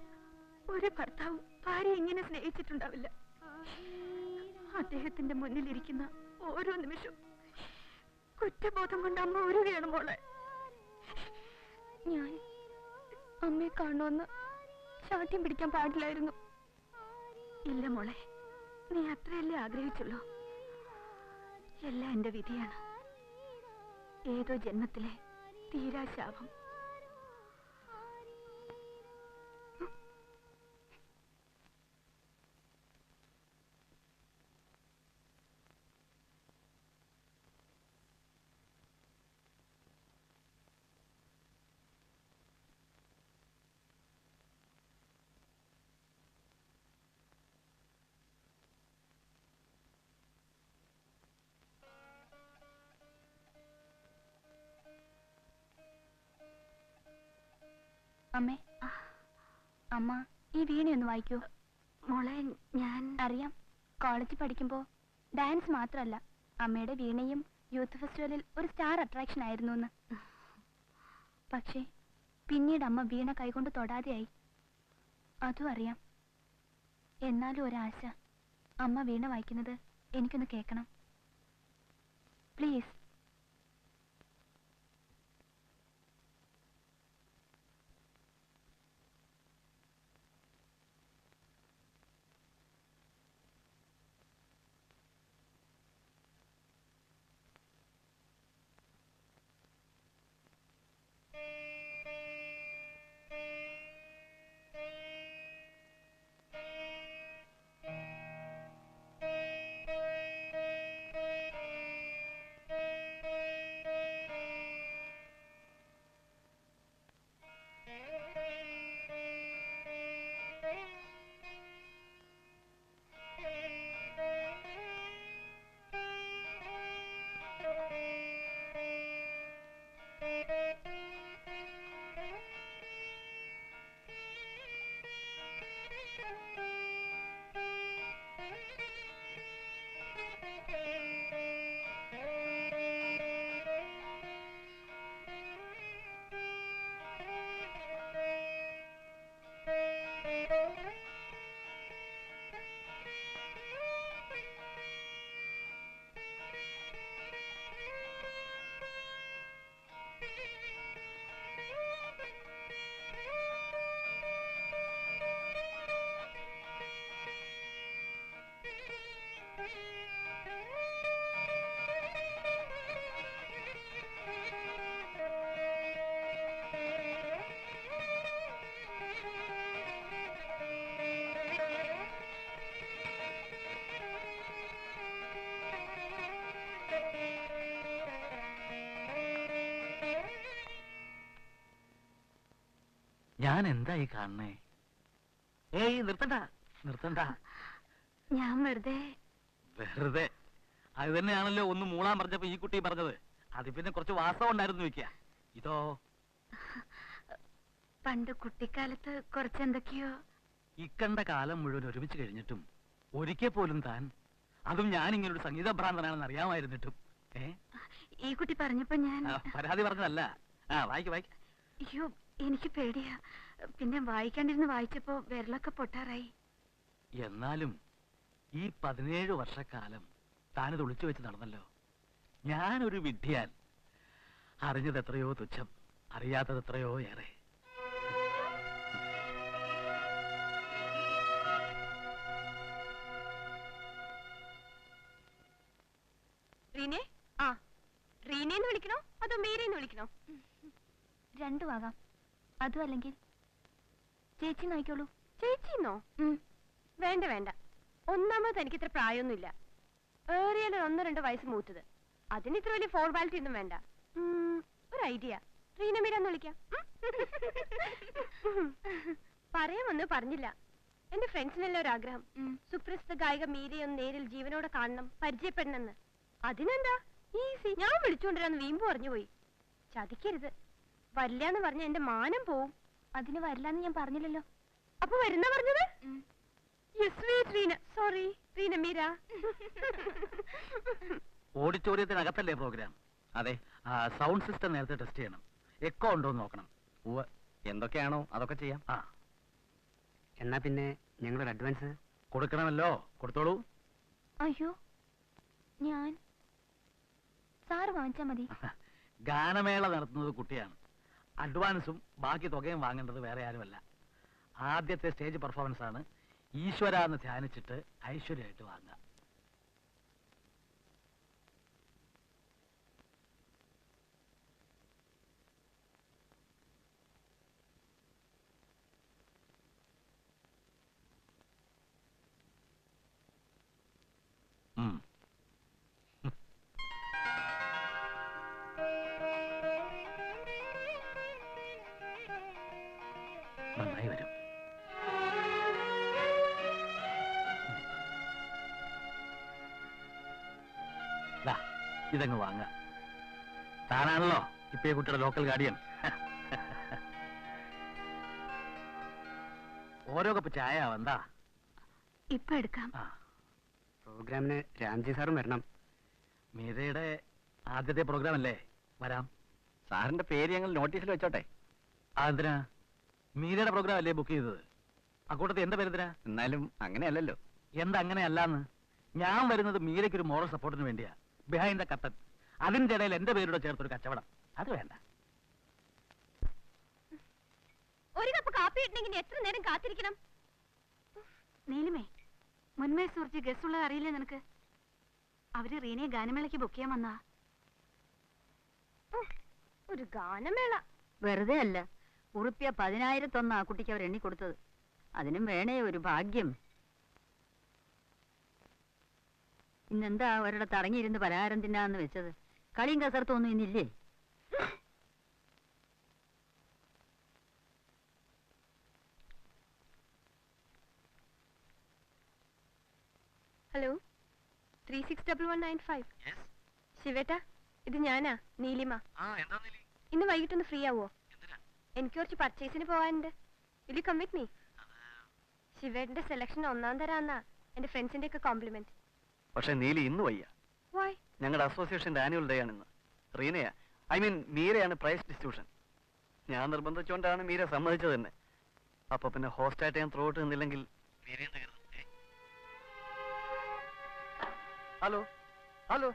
ഒരു ഭർത്താവും ഭാര്യ ഇങ്ങനെ സ്നേഹിച്ചിട്ടുണ്ടാവില്ല. അദ്ദേഹത്തിന്റെ മുന്നിലിരിക്കുന്ന ഓരോ നിമിഷവും കുറ്റബോധം കൊണ്ട് അമ്മ ഉരുകയാണ് മോളെ. ഞാൻ അമ്മയെ കാണുമെന്ന് ശാഠ്യം പിടിക്കാൻ പാടില്ലായിരുന്നു. ഇല്ല മോളെ, നീ അത്രയല്ലേ ആഗ്രഹിച്ചുള്ളൂ. എല്ലാം എന്റെ വിധിയാണ്. ഏതോ ജന്മത്തിലെ തീരാശാപം. അമ്മേ, അമ്മ ഈ വീണയൊന്ന് വായിക്കൂ. മോളെ, ഞാൻ അറിയാം കോളേജിൽ പഠിക്കുമ്പോ ഡാൻസ് മാത്രമല്ല അമ്മയുടെ വീണയും യൂത്ത് ഫെസ്റ്റിവലിൽ ഒരു സ്റ്റാർ അട്രാക്ഷൻ ആയിരുന്നു എന്ന്. പക്ഷേ പിന്നീട് അമ്മ വീണ കൈകൊണ്ട് തൊടാതെയായി. അതും അറിയാം. എന്നാലും ഒരാശ, അമ്മ വീണ വായിക്കുന്നത് എനിക്കൊന്ന് കേൾക്കണം പ്ലീസ്. ഞാൻ എന്തായി കാണണേ? ഏയ് നിർത്തണ്ട നിർത്തണ്ട. ഞാൻ വെറുതെ വെറുതെ അത് തന്നെയാണല്ലോ ഒന്ന് മൂളാൻ പറഞ്ഞപ്പോ ഈ കുട്ടി പറഞ്ഞത്. അത് പിന്നെ കുറച്ച് വാസം ഉണ്ടായിരുന്നു വെക്ക. ഇതോ പണ്ട് കുട്ടിക്കാലത്ത് കുറച്ചെന്തൊക്കെയോ. ഇക്കണ്ട കാലം മുഴുവൻ ഒരുമിച്ച് കഴിഞ്ഞിട്ടും ഒരിക്കൽ പോലും താൻ, അതും ഞാൻ ഇങ്ങനെ ഒരു സംഗീത ഭ്രാന്തനാണെന്ന് അറിയാമായിരുന്നിട്ടും ഈ കുട്ടി പറഞ്ഞപ്പോ ഞാൻ പരാതി പറഞ്ഞതല്ല. വായിക്ക. അയ്യോ എനിക്ക് പേടിയാ. പിന്നെ വായിക്കാണ്ടിരുന്ന് വായിച്ചപ്പോ വിരലൊക്കെ പൊട്ടാറായി. എന്നാലും ഈ 17 വർഷക്കാലം താനിത് ഒളിച്ചു വെച്ച് നടന്നല്ലോ. ഞാനൊരു വിഡ്ഢിയാൻ. അറിഞ്ഞത് എത്രയോ തുച്ഛം, അറിയാത്തത് എത്രയോ ഏറെ. റീനെ, ആ റീനേന്ന് വിളിക്കണോ അതോ മീരേന്ന് വിളിക്കണോ? രണ്ടും ആകാം. അതും അല്ലെങ്കിൽ ചേച്ചി നോക്കിക്കോളൂ. ചേച്ചിന്നോ? വേണ്ട വേണ്ട. ഒന്നാമത് എനിക്ക് ഇത്ര പ്രായമൊന്നുമില്ല. ഏറിയാലും 1-2 വയസ്സ് മൂത്തത്. അതിന് ഇത്ര വലിയ ഫോർമാലിറ്റി ഒന്നും വേണ്ട. ഒരു ഐഡിയ, റീന മീരാന്ന് വിളിക്കാം. പറയാമെന്ന് പറഞ്ഞില്ല. എന്റെ ഫ്രണ്ട്സിനെല്ലാം ഒരു ആഗ്രഹം, സുപ്രസിദ്ധ ഗായിക മീരയെ ഒന്ന് നേരിൽ ജീവനോടെ കാണണം, പരിചയപ്പെടണമെന്ന്. അതിനെന്താ, ഈസി. ഞാൻ വിളിച്ചുകൊണ്ടിരാന്ന് വീമ്പ് പറഞ്ഞുപോയി. ചതിക്കരുത്. വരില്ലാന്ന് പറഞ്ഞ എന്റെ മാനം പോവും. അതിന് വരില്ലാന്ന് ഞാൻ പറഞ്ഞില്ലല്ലോ. അപ്പൊ വരുന്ന പറഞ്ഞത്? റീന, സോറി റീന മീര. ഓഡിറ്റോറിയത്തിനകത്തല്ലേ പ്രോഗ്രാം? അതെ. സൗണ്ട് സിസ്റ്റം നേരത്തെ ടെസ്റ്റ് ചെയ്യണം. എക്കോ ഉണ്ടോ എന്ന് നോക്കണം. എന്തൊക്കെയാണോ അതൊക്കെ ചെയ്യാം. എന്നാ പിന്നെ ഞങ്ങളൊരു അഡ്വാൻസ് കൊടുക്കണമല്ലോ. കൊടുത്തോളൂ. അയ്യോ, ഞാൻ സാറ് വാങ്ങിച്ചാ മതി. ഗാനമേള നടത്തുന്നത് കുട്ടിയാണ്. അഡ്വാൻസും ബാക്കി തുകയും വാങ്ങേണ്ടത് വേറെ ആരുമല്ല. ആദ്യത്തെ സ്റ്റേജ് പെർഫോമൻസ് ആണ്. ഈശ്വര എന്ന് ധ്യാനിച്ചിട്ട് ഐശ്വര്യമായിട്ട് വാങ്ങുക. നന്നായി വരും. ഇതങ്ങ് വാങ്ങ. താനാണല്ലോ ഇപ്പൊ ഈ കുട്ടിയുടെ ലോക്കൽ ഗാർഡിയൻ. ഓരോ കപ്പ് ചായ എന്താ? ഇപ്പൊ എടുക്കാം. പ്രോഗ്രാമിന് രാംജി സാറും വരണം. മീരയുടെ ആദ്യത്തെ പ്രോഗ്രാം അല്ലേ? വരാം. സാറിന്റെ പേര് ഞങ്ങൾ നോട്ടീസിൽ വെച്ചോട്ടെ. അതെന്തിനാ? മീരയുടെ പ്രോഗ്രാം അല്ലേ ബുക്ക് ചെയ്തത്? അക്കൂട്ടത്തിൽ എന്റെ പേരെന്തിനാ? എന്നാലും അങ്ങനെയല്ലല്ലോ. എന്താ അങ്ങനെയല്ലാന്ന്? ഞാൻ വരുന്നത് മീരയ്ക്കൊരു മോറൽ സപ്പോർട്ടിന് വേണ്ടിയാ. Behind the curtain. അതിന്റെ ഇടയിൽ എന്റെ പേരോട് ചേർത്തൊരു കച്ചവടം, അത് വേണ്ട. ഒരു കപ്പ് കാപ്പി ഇട്ടെങ്കിൽ എത്ര നേരം കാത്തിരിക്കണം? നീലിമേ, മുൻമേ സുഹൃത്ത് ഗസ്റ്റ് ഉള്ളത് അറിയില്ലേ നിനക്ക്? അവര് റീനയെ ഗാനമേളയ്ക്ക് ബുക്ക് ചെയ്യാൻ വന്നാ. ഒരു ഗാനമേള വെറുതെ അല്ല, ഉറുപ്പ്യ 10,000 ആ കുട്ടിക്ക് അവർ എണ്ണി കൊടുത്തത്. അതിനും വേണേ ഒരു ഭാഗ്യം. ഇന്നെന്താ ഒരിടത്ത് അടങ്ങിയിരുന്ന് പലഹാരം തിന്നാന്ന് വെച്ചത്? കളിയും കസർത്തും ഇന്നില്ലേ? ഹലോ, 361195. ശിവേട്ടാ, ഇത് ഞാനാ, നീലിമ. ഇന്ന് വൈകിട്ടൊന്ന് ഫ്രീ ആവോ? എനിക്ക് കുറച്ച് പർച്ചേസിന് പോവാനുണ്ട്. Will you come with me? ശിവേട്ടന്റെ സെലക്ഷൻ 1-ാം തരാന്നാ എന്റെ ഫ്രണ്ട്സിന്റെ ഒക്കെ കോംപ്ലിമെന്റ്. പക്ഷെ നീലി ഇന്ന് വയ്യ. വൈ? ഞങ്ങളുടെ അസോസിയേഷന്റെ ആനുവൽ ഡേ ആണ് ഇന്ന്. റീനയാ, ഐ മീൻ മീരയാണ് പ്രൈസ് ഡിസ്ട്രിബ്യൂഷൻ. ഞാൻ നിർബന്ധിച്ചുകൊണ്ടാണ് മീര സമ്മതിച്ചത് തന്നെ. അപ്പൊ പിന്നെ ഹോസ്റ്റായിട്ട് ഞാൻ ത്രൂ ഔട്ട് നിന്നില്ലെങ്കിൽ ഹലോ ഹലോ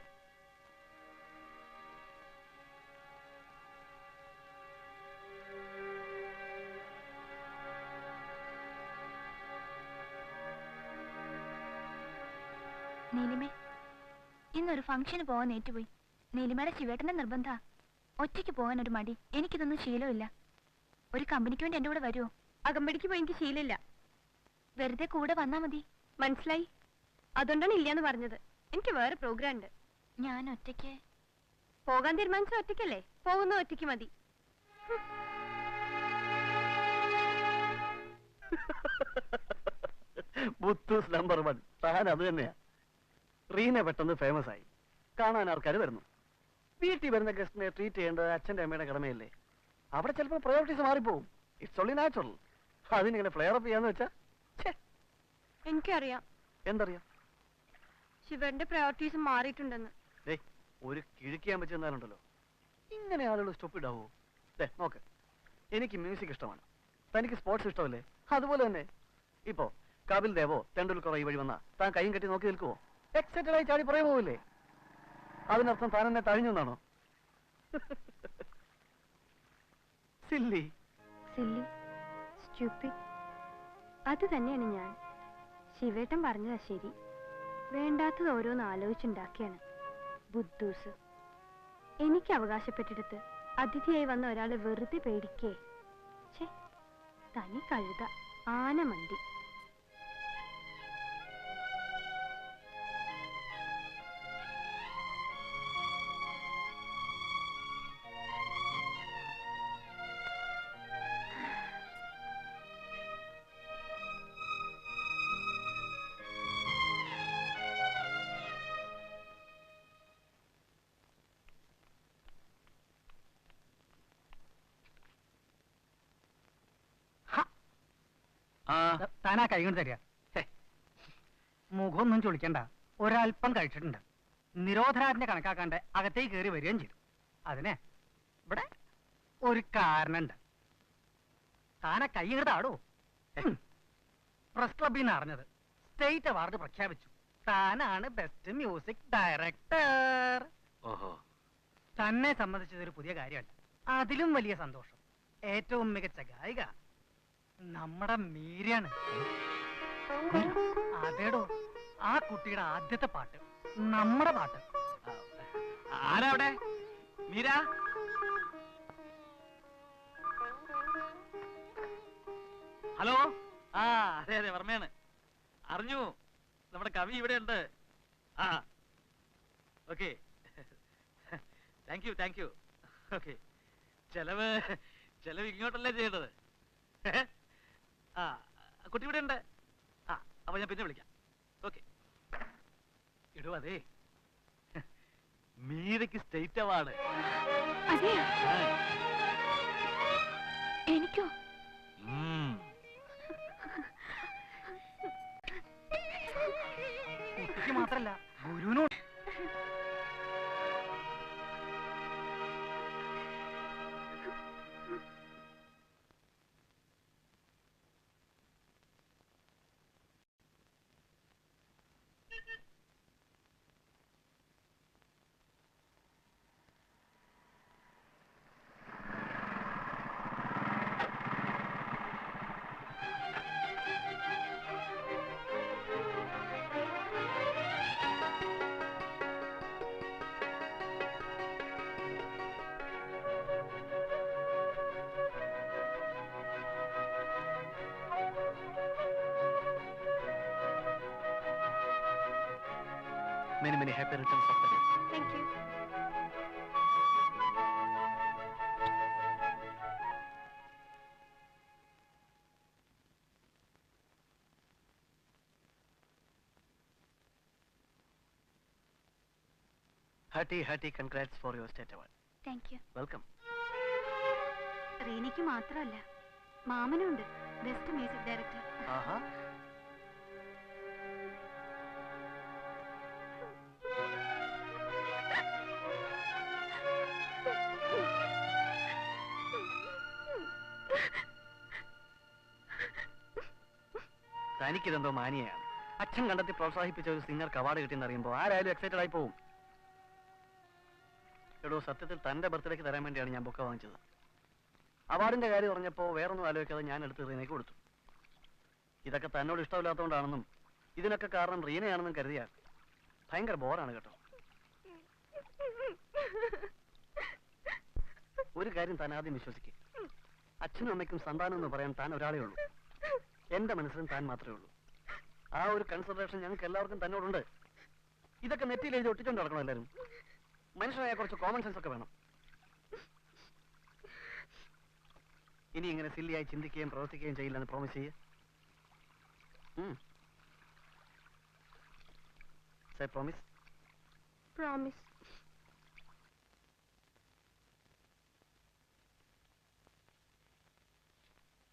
നീലിമേ, ഇന്നൊരു ഫംഗ്ഷന് പോവാൻ ഏറ്റുപോയി. നീലിമയുടെ ശിവേട്ടന്റെ നിർബന്ധ. ഒറ്റയ്ക്ക് പോകാൻ ഒരു മടി. എനിക്കിതൊന്നും ശീലമില്ല. ഒരു കമ്പനിക്ക് വേണ്ടി എന്റെ കൂടെ വരുമോ? അകമ്പടിക്ക് പോയി എനിക്ക് ശീലമില്ല. വെറുതെ കൂടെ വന്നാ മതി. മനസ്സിലായി. അതുകൊണ്ടാണ് ഇല്ലാന്ന് പറഞ്ഞത്. എനിക്ക് വേറെ പ്രോഗ്രാം ഉണ്ട്. ഞാൻ ഒറ്റയ്ക്ക് പോകാൻ തീരുമാനിച്ച ഒറ്റയ്ക്കല്ലേ? പോകുന്ന ഒറ്റയ്ക്ക് മതി. ബുദ്ധൂസ് നമ്പർ 1. താൻ അത് തന്നെയാ. റീന പെട്ടെന്ന് ഫേമസ് ആയി, കാണാൻ ആൾക്കാർ വരുന്നു. വീട്ടിൽ വരുന്ന ഗസ്റ്റിനെ ട്രീറ്റ് ചെയ്യേണ്ടത് അച്ഛൻ്റെ അമ്മയുടെ കടമയല്ലേ? അവിടെ ചിലപ്പോൾ പ്രയോറിറ്റീസ് മാറിപ്പോവും. It's only natural. അതിനിങ്ങനെ ഫ്ലെയർ അപ്പ് ചെയ്യാന്ന് വെച്ചാ എനിക്കറിയാം. എന്തറിയാം? ശിവന്റെ പ്രയോറിറ്റീസ് മാറിയിട്ടുണ്ടെന്ന്. ഒരു കിഴുക്കിയാൻ പറ്റുന്നാലുണ്ടല്ലോ, ഇങ്ങനെ ആളുകൾ സ്റ്റോപ്പ് ഇടാവോ? നോക്ക്, എനിക്ക് മ്യൂസിക് ഇഷ്ടമാണ്, തനിക്ക് സ്പോർട്സ് ഇഷ്ടമല്ലേ? അതുപോലെ തന്നെ ഇപ്പോ കപിൽ ദേവോ തെണ്ടുൽക്കറോ ഈ വഴി വന്നാ താൻ കൈയും കെട്ടി നോക്കി നിൽക്കുവോ? എക്സൈറ്റഡ് ആയി ചാടി പറയാൻ പോവില്ലേ? അതിനർത്ഥം താൻ എന്നെ തഴിഞ്ഞു എന്നാണോ? Silly silly, stupid. അത് തന്നെയാണ് ഞാൻ. ശിവേട്ടൻ പറഞ്ഞതാ ശരി. വേണ്ടാത്തത് ഓരോന്ന് ആലോചിച്ചുണ്ടാക്കിയാണ്. ബുദ്ധൂസ്. എനിക്ക് അവകാശപ്പെട്ടിടത്ത് അതിഥിയായി വന്ന ഒരാളെ വെറുതെ പേടിക്കേ? ഛേ, തനി കഴുത, ആന മണ്ടി. താനാ കൈ കൊണ്ട് തരിക. മുഖമൊന്നും ചൊളിക്കണ്ട, ഒരൽപ്പം കഴിച്ചിട്ടുണ്ട്. നിരോധനാജ്ഞ കണക്കാക്കാണ്ട് അകത്തേക്ക് കയറി വരികയും ചെയ്തു. അതിനെ ഇവിടെ ഒരു കാരണമുണ്ട്. താനാ കൈ ഇങ്ങോട്ട് ആടോ. പ്രസ് ക്ലബിൽ നിന്ന് അറിഞ്ഞത് സ്റ്റേറ്റ് അവാർഡ് പ്രഖ്യാപിച്ചു. താനാണ് ബെസ്റ്റ് മ്യൂസിക് ഡയറക്ടർ. തന്നെ സംബന്ധിച്ചതൊരു പുതിയ കാര്യമല്ല, അതിലും വലിയ സന്തോഷം. ഏറ്റവും മികച്ച ഗായിക നമ്മുടെ മീരയാണ്. അതേടോ, ആ കുട്ടിയുടെ ആദ്യത്തെ പാട്ട് നമ്മുടെ പാട്ട്. ആരാ അവിടെ? മീര? ഹലോ. ആ അതെ അതെ, വർമ്മയാണ്. അറിഞ്ഞു, നമ്മുടെ കവി ഇവിടെ ഉണ്ട്. ആ ഓക്കെ, താങ്ക് യു. ഓക്കെ, ചെലവ് ഇങ്ങോട്ടല്ലേ ചെയ്യേണ്ടത്? ആ കുട്ടി ഇവിടെ ഉണ്ട്. ആ അപ്പൊ ഞാൻ പിന്നെ വിളിക്കാം. ഓക്കെ. ഇടൂ, അതെ, മീരയ്ക്ക് സ്റ്റേറ്റ് അവാർഡ്. എനിക്കോ? കുട്ടിക്ക് മാത്രല്ല, ഗുരുവിനോട്. Many happy returns of the day. Thank you. Hearty congrats for your state award. Thank you. Welcome. റീനയ്ക്ക് മാത്രമല്ല, മാമനുണ്ട് ബെസ്റ്റ് മ്യൂസിക് ഡയറക്ടർ. ആഹാ. തനിക്കിതെന്തോ മാനിയാണ്. അച്ഛൻ കണ്ടെത്തി പ്രോത്സാഹിപ്പിച്ച ഒരു സിംഗർക്ക് അവാർഡ് കിട്ടിയെന്ന് അറിയുമ്പോൾ ആരായാലും എക്സൈറ്റഡ് ആയി പോവും. എടോ, സത്യത്തിൽ തന്റെ ബർത്ത്ഡേക്ക് തരാൻ വേണ്ടിയാണ് ഞാൻ ബുക്ക് വാങ്ങിച്ചത്. അവാർഡിന്റെ കാര്യം പറഞ്ഞപ്പോൾ വേറൊന്നും ആലോചിക്കാതെ ഞാൻ എടുത്ത് റീനയ്ക്ക് കൊടുത്തു. ഇതൊക്കെ തന്നോട് ഇഷ്ടമില്ലാത്തതുകൊണ്ടാണെന്നും ഇതിനൊക്കെ കാരണം റീനയാണെന്നും കരുതിയാൽ ഭയങ്കര ബോറാണ് കേട്ടോ. ഒരു കാര്യം താൻ ആദ്യം വിശ്വസിക്കുക, അച്ഛനും അമ്മയ്ക്കും സന്താനം എന്ന് പറയാൻ താൻ ഒരാളേ ഉള്ളൂ. എന്റെ മനസ്സിലും താൻ മാത്രമേ ഉള്ളൂ. ആ ഒരു കൺസിഡറേഷൻ ഞങ്ങൾക്ക് എല്ലാവർക്കും തന്നോടുണ്ട്. ഇതൊക്കെ നെറ്റിയിൽ എഴുതി ഒട്ടിച്ചോണ്ട് നടക്കണം എല്ലാവരും. മനുഷ്യനായ കുറച്ച് കോമൺ സെൻസ് ഒക്കെ വേണം. ഇനി ഇങ്ങനെ സില്ലിയായി ചിന്തിക്കുകയും പ്രവർത്തിക്കുകയും ചെയ്യില്ലെന്ന് പ്രോമിസ് ചെയ്യേ. Say promise. പ്രോമിസ്.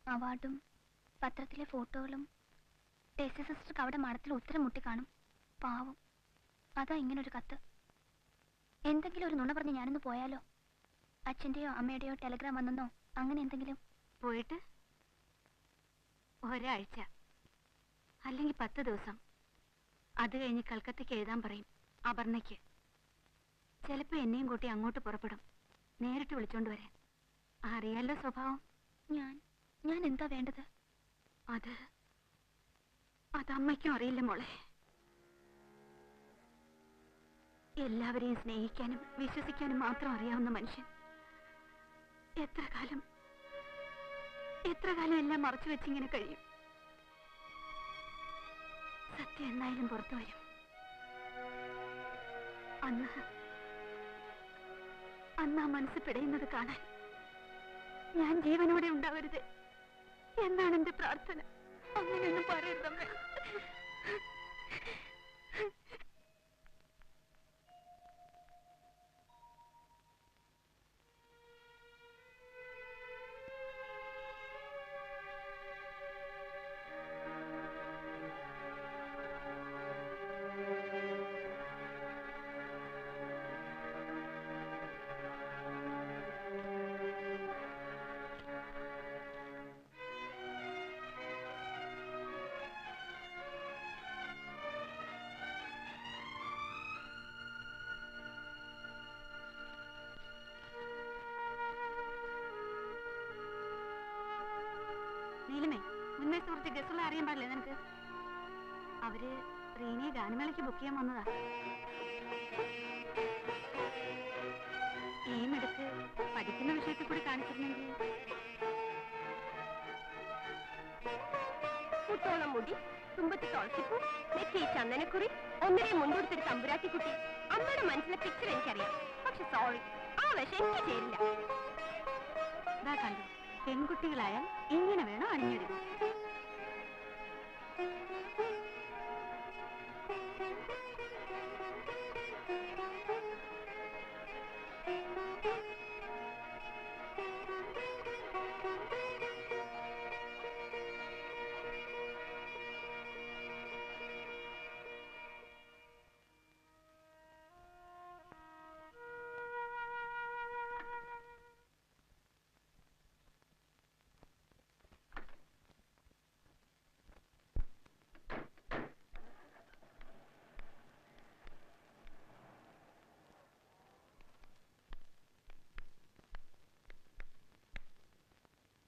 അവാർഡും പത്രത്തിലെ ഫോട്ടോകളും ടെസി സിസ്റ്റർക്ക് അവിടെ മഠത്തിൽ ഉത്തരം മുട്ടി കാണും. പാവം, അതാ ഇങ്ങനൊരു കത്ത്. എന്തെങ്കിലും ഒരു നുണ പറഞ്ഞ് ഞാനൊന്ന് പോയാലോ? അച്ഛൻ്റെയോ അമ്മയുടെയോ ടെലഗ്രാം വന്നെന്നോ അങ്ങനെ എന്തെങ്കിലും. പോയിട്ട് ഒരാഴ്ച അല്ലെങ്കിൽ 10 ദിവസം, അത് കഴിഞ്ഞ് കൽക്കത്തയ്ക്ക് എഴുതാൻ പറയും അപർണയ്ക്ക്. ചിലപ്പോൾ എന്നെയും കൂട്ടി അങ്ങോട്ട് പുറപ്പെടും, നേരിട്ട് വിളിച്ചോണ്ട് വരാൻ. അറിയാലോ സ്വഭാവം. ഞാൻ എന്താ വേണ്ടത്? അത് അമ്മയ്ക്കും അറിയില്ല മോളെ. എല്ലാവരെയും സ്നേഹിക്കാനും വിശ്വസിക്കാനും മാത്രം അറിയാവുന്ന മനുഷ്യൻ എത്ര കാലം എല്ലാം മറച്ചു വെച്ചിങ്ങനെ കഴിയും? സത്യം എന്നായാലും പുറത്തു വരും. അന്ന് ആ മനസ്സ് പിടയുന്നത് കാണാൻ ഞാൻ ജീവനോടെ ഉണ്ടാവരുത് എന്നാണ് എന്റെ പ്രാർത്ഥന. അങ്ങനെയൊന്നും പറയരുതമ്മേ. നീലമേ, മുന്നേ സുഹൃത്ത് ഗസ്റ്റുള്ള അറിയാൻ പാടില്ലേ നിനക്ക്? അവര് റീനയെ ഗാനമേളയ്ക്ക് ബുക്ക് ചെയ്യാൻ വന്നതാ. ഈ മിടുക്ക് പഠിക്കുന്ന വിഷയത്തിൽ കൂടി കാണിച്ചിരുന്നെങ്കിൽ. മുട്ടോളം മുടി, തുമ്പത്ത് തുളസിപ്പൂ, നെറ്റി ചന്ദനക്കുറി, ഒന്നരെ മുൻകൊടുത്തൊരു തമ്പുരാട്ടിക്കുട്ടി. അമ്മയുടെ മനസ്സിലെ പിക്ചർ എനിക്കറിയാം. പക്ഷെ സോറി, ആ വേഷം എനിക്ക് ചേരില്ല. ഇതാ കണ്ടു, പെൺകുട്ടികളായാൽ ഇങ്ങനെ വേണം അണിഞ്ഞൊരുങ്ങാൻ.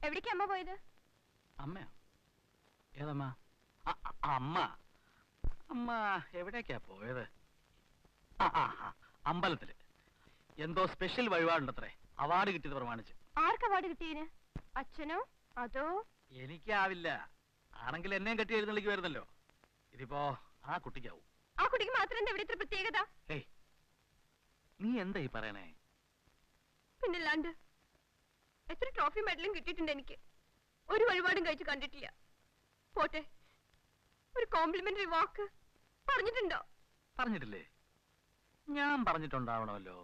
എവിടേക്കാ അമ്മ പോയത്? അമ്മയോ? ഏതമ്മ? അമ്മ അമ്മ എവിടേക്കാ പോയത്? അമ്പലത്തില് എന്തോ സ്പെഷ്യൽ വഴിപാടുണ്ടത്രേ, അവാർഡ് കിട്ടിയത് പ്രമാണിച്ച്. ആർക്ക് അവാർഡ് കിട്ടിയതിന്? അച്ഛനോ അതോ? എനിക്കാവില്ല, ആണെങ്കിൽ എന്നെയും കെട്ടി എഴുന്നള്ളിക്ക് വരുന്നല്ലോ. ഇതിപ്പോ ആ കുട്ടിക്കാവും. ആ കുട്ടിക്ക് മാത്രം എന്താ ഇവിടെ ഇത്ര പ്രത്യേകത? ഏയ്, നീ എന്താ ഈ പറയണേ? പിന്നല്ലാണ്ട് എത്ര ട്രോഫി മെഡലും കിട്ടിയിട്ടുണ്ട് എനിക്ക്. ഒരു വഴിപാടും കഴിച്ച് കണ്ടിട്ടില്ല. പോട്ടെ, ഒരു കോംപ്ലിമെന്ററി വാക്ക് പറഞ്ഞിട്ടുണ്ടോ? പറഞ്ഞിട്ടില്ലേ? ഞാൻ പറഞ്ഞിട്ടുണ്ടാവണമല്ലോ.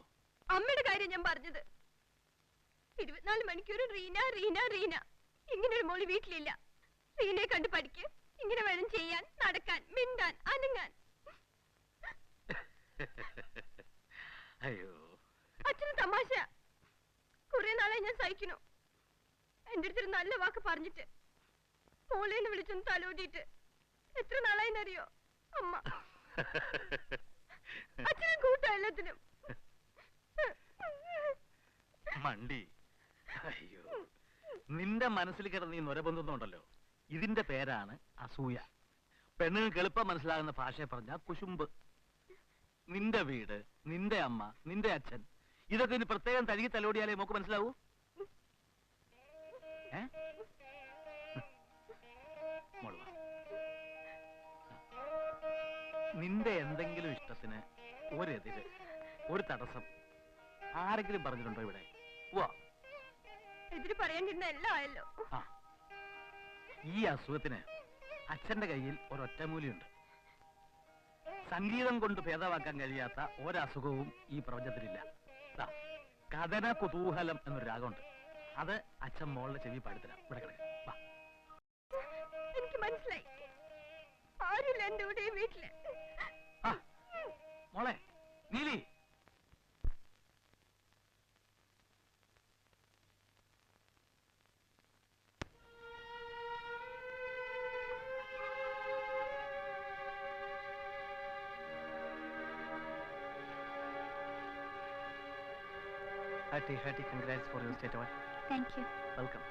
അമ്മയുടെ കാര്യം ഞാൻ പറഞ്ഞത്. 24 മണിക്കൂറും റീന റീന റീന. ഇങ്ങനെ ഒരു മോളി വീട്ടിലില്ല. റീനയെ കണ്ട് പഠിക്ക്, ഇങ്ങനെ വേണം ചെയ്യാൻ, നടക്കാൻ, മിണ്ടാൻ, അനങ്ങാൻ. അയ്യോ, അച്ഛന് തമാശ. കുറെ നാളെ ഞാൻ സഹിക്കുന്നു. എന്റെ അടുത്തൊരു നല്ല വാക്ക് പറഞ്ഞിട്ട് മോളേന്ന് വിളിച്ചൊന്ന് തലോടിയിട്ട് എത്ര നാളായിന്നറിയോ അമ്മ. അച്ഛനും കൂട്ടാ എല്ലാത്തിനും. മണ്ടി. അയ്യോ, നിന്റെ മനസ്സിൽ കിടന്ന് ഈ നൊരബന്ധുന്നുണ്ടല്ലോ, ഇതിന്റെ പേരാണ് അസൂയ. പെണ്ണുങ്ങൾക്ക് എളുപ്പം മനസ്സിലാകുന്ന ഭാഷയെ പറഞ്ഞ കുശുമ്പ്. നിന്റെ വീട്, നിന്റെ അമ്മ, നിന്റെ അച്ഛൻ, ഇതൊക്കെ ഇനി പ്രത്യേകം തഴുകി തലോടിയാലേ മോക്ക് മനസ്സിലാവൂ. നിന്റെ എന്തെങ്കിലും ഇഷ്ടത്തിന് ഒരെതിര്, ഒരു തടസ്സം ആരെങ്കിലും പറഞ്ഞിട്ടുണ്ടോ ഇവിടെ? എതിര് പറയാണ്ടിരുന്ന എല്ലാം ആയല്ലോ. ഈ അസുഖത്തിന് അച്ഛന്റെ കയ്യിൽ ഒരൊറ്റമൂലിയുണ്ട്. സംഗീതം കൊണ്ട് ഭേദമാക്കാൻ കഴിയാത്ത ഒരസുഖവും ഈ പ്രപഞ്ചത്തിലില്ല. ദാ, കഥന കുതൂഹലം എന്നൊരു രാഗമുണ്ട്. അത് അച്ഛൻ മോളുടെ ചെവി പാടിത്തരാം. ഇവിടെ കിടക്ക്. വാ. എനിക്ക് മനസ്സിലായി, ആരുമില്ല എന്റെ കൂടെ ഈ വീട്ടില്. ആ, മോളെ Neeli. Hearty congrats for your state award. Thank you. Welcome.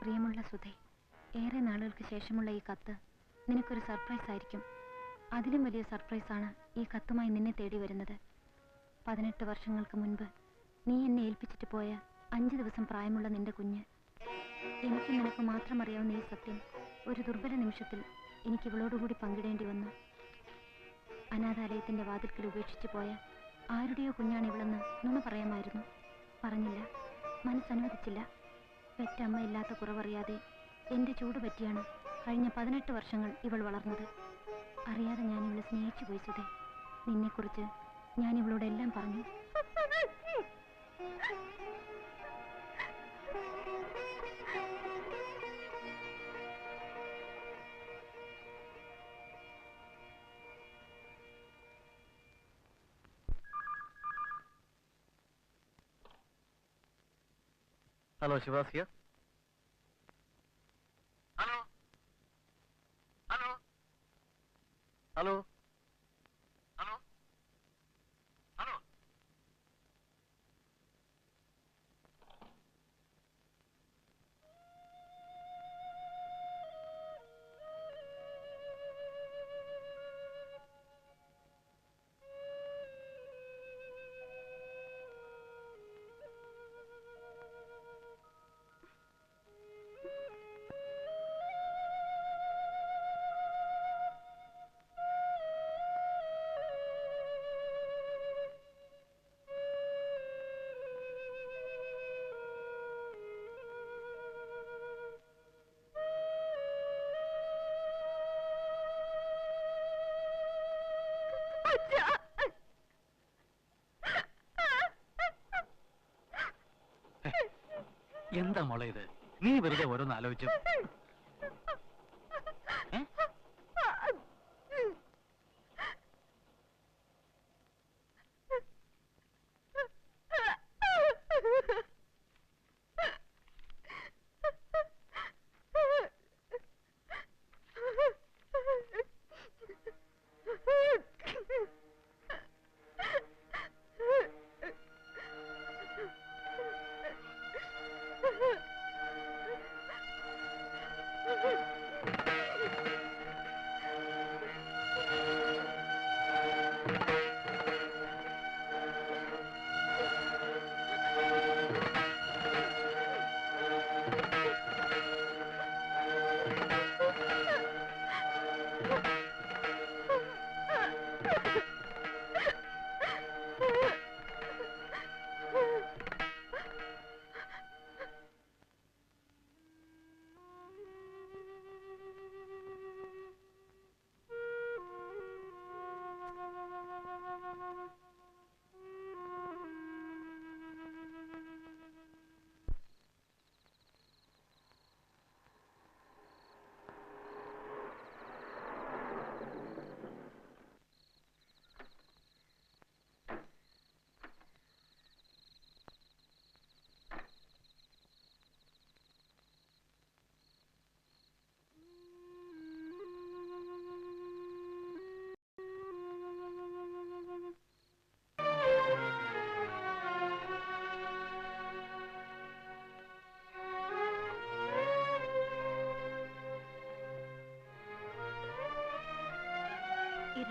പ്രിയമുള്ള സുധേ, ഏറെ നാളുകൾക്ക് ശേഷമുള്ള ഈ കത്ത് നിനക്കൊരു സർപ്രൈസ് ആയിരിക്കും. അതിലും വലിയ സർപ്രൈസാണ് ഈ കത്തുമായി നിന്നെ തേടി വരുന്നത്. 18 വർഷങ്ങൾക്ക് മുൻപ് നീ എന്നെ ഏൽപ്പിച്ചിട്ട് പോയ 5 ദിവസം പ്രായമുള്ള നിന്റെ കുഞ്ഞ്. എനിക്ക് നിനക്ക് മാത്രം അറിയാവുന്ന ഈ സത്യം ഒരു ദുർബല നിമിഷത്തിൽ എനിക്ക് ഇവളോടുകൂടി പങ്കിടേണ്ടി വന്നു. അനാഥാലയത്തിന്റെ വാതിൽക്കൽ ഉപേക്ഷിച്ചു പോയ ആരുടെയോ കുഞ്ഞാണ് ഇവളെന്ന് നുണ പറയാമായിരുന്നു. പറഞ്ഞില്ല, മനസ്സനുവദിച്ചില്ല. പെറ്റമ്മയില്ലാത്ത കുറവറിയാതെ എൻ്റെ ചൂട് പറ്റിയാണ് കഴിഞ്ഞ 18 വർഷങ്ങൾ ഇവൾ വളർന്നത്. അറിയാതെ ഞാൻ ഇവളെ സ്നേഹിച്ചു പോയി സുധേ. നിന്നെക്കുറിച്ച് ഞാൻ ഇവളോട് എല്ലാം പറഞ്ഞു. Hello, Shiva's here. Hello. Hello. Hello. Hello. Hello. എന്താ മോളെ ഇത്? നീ വെറുതെ ഓരോന്ന് ആലോചിച്ചു.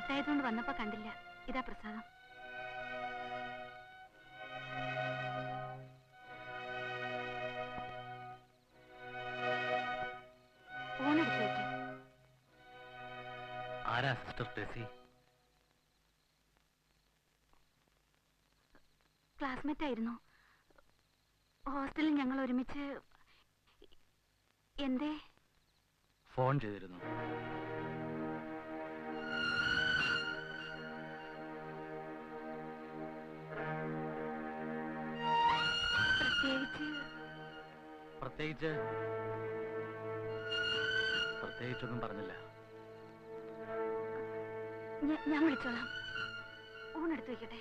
ലേറ്റായതുകൊണ്ട് വന്നപ്പോ കണ്ടില്ല. ഇതാ പ്രസാദം. ഫോണെടുത്ത് വെക്കാം. ആരാ സിസ്റ്റർ ടെസി? ക്ലാസ്മേറ്റ് ആയിരുന്നു. ഹോസ്റ്റലിൽ ഞങ്ങൾ ഒരുമിച്ച്. എന്തേ? ഫോൺ ചെയ്തിരുന്നു. പ്രത്യേകിച്ചൊന്നും പറഞ്ഞില്ല. ഞാൻ വിളിച്ചോളാം. ഊണെടുത്ത് വെക്കട്ടെ.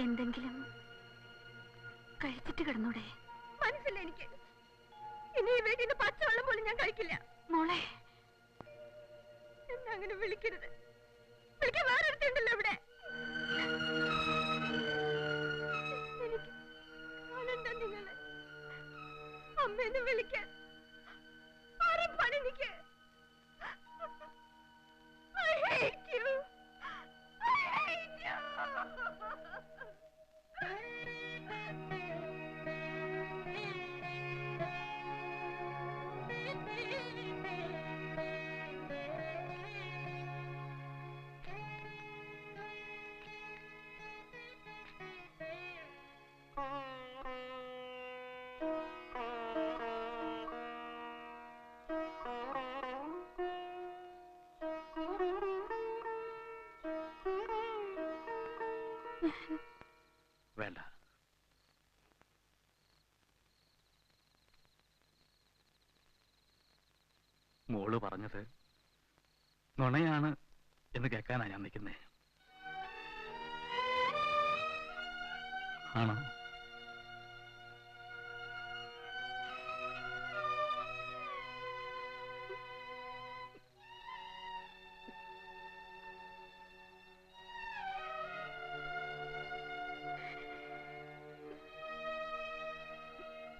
എന്തെങ്കിലും കഴിച്ചിട്ട് കിടന്നൂടെ? മനസ്സില്ല എനിക്ക്. ഇനി ഈ വീട്ടിൽ നിന്ന് പച്ചവെള്ളം പോലും ഞാൻ കഴിക്കില്ല. മോളെ, എന്നെ അങ്ങനെ വിളിക്കരുത്. വിളിക്കാൻ വേറെ അടുത്തുണ്ടല്ലോ ഇവിടെ. എനിക്ക് കാണണ്ട നിങ്ങള്. അമ്മേന്ന് വിളിക്കാൻ ആരും പണി നിക്ക്. I hate you. I hate you. വേണ്ട. മോള് പറഞ്ഞത് നുണയാണ് എന്ന് കേൾക്കാനാ ഞാൻ നിൽക്കുന്നേ. ആണോ?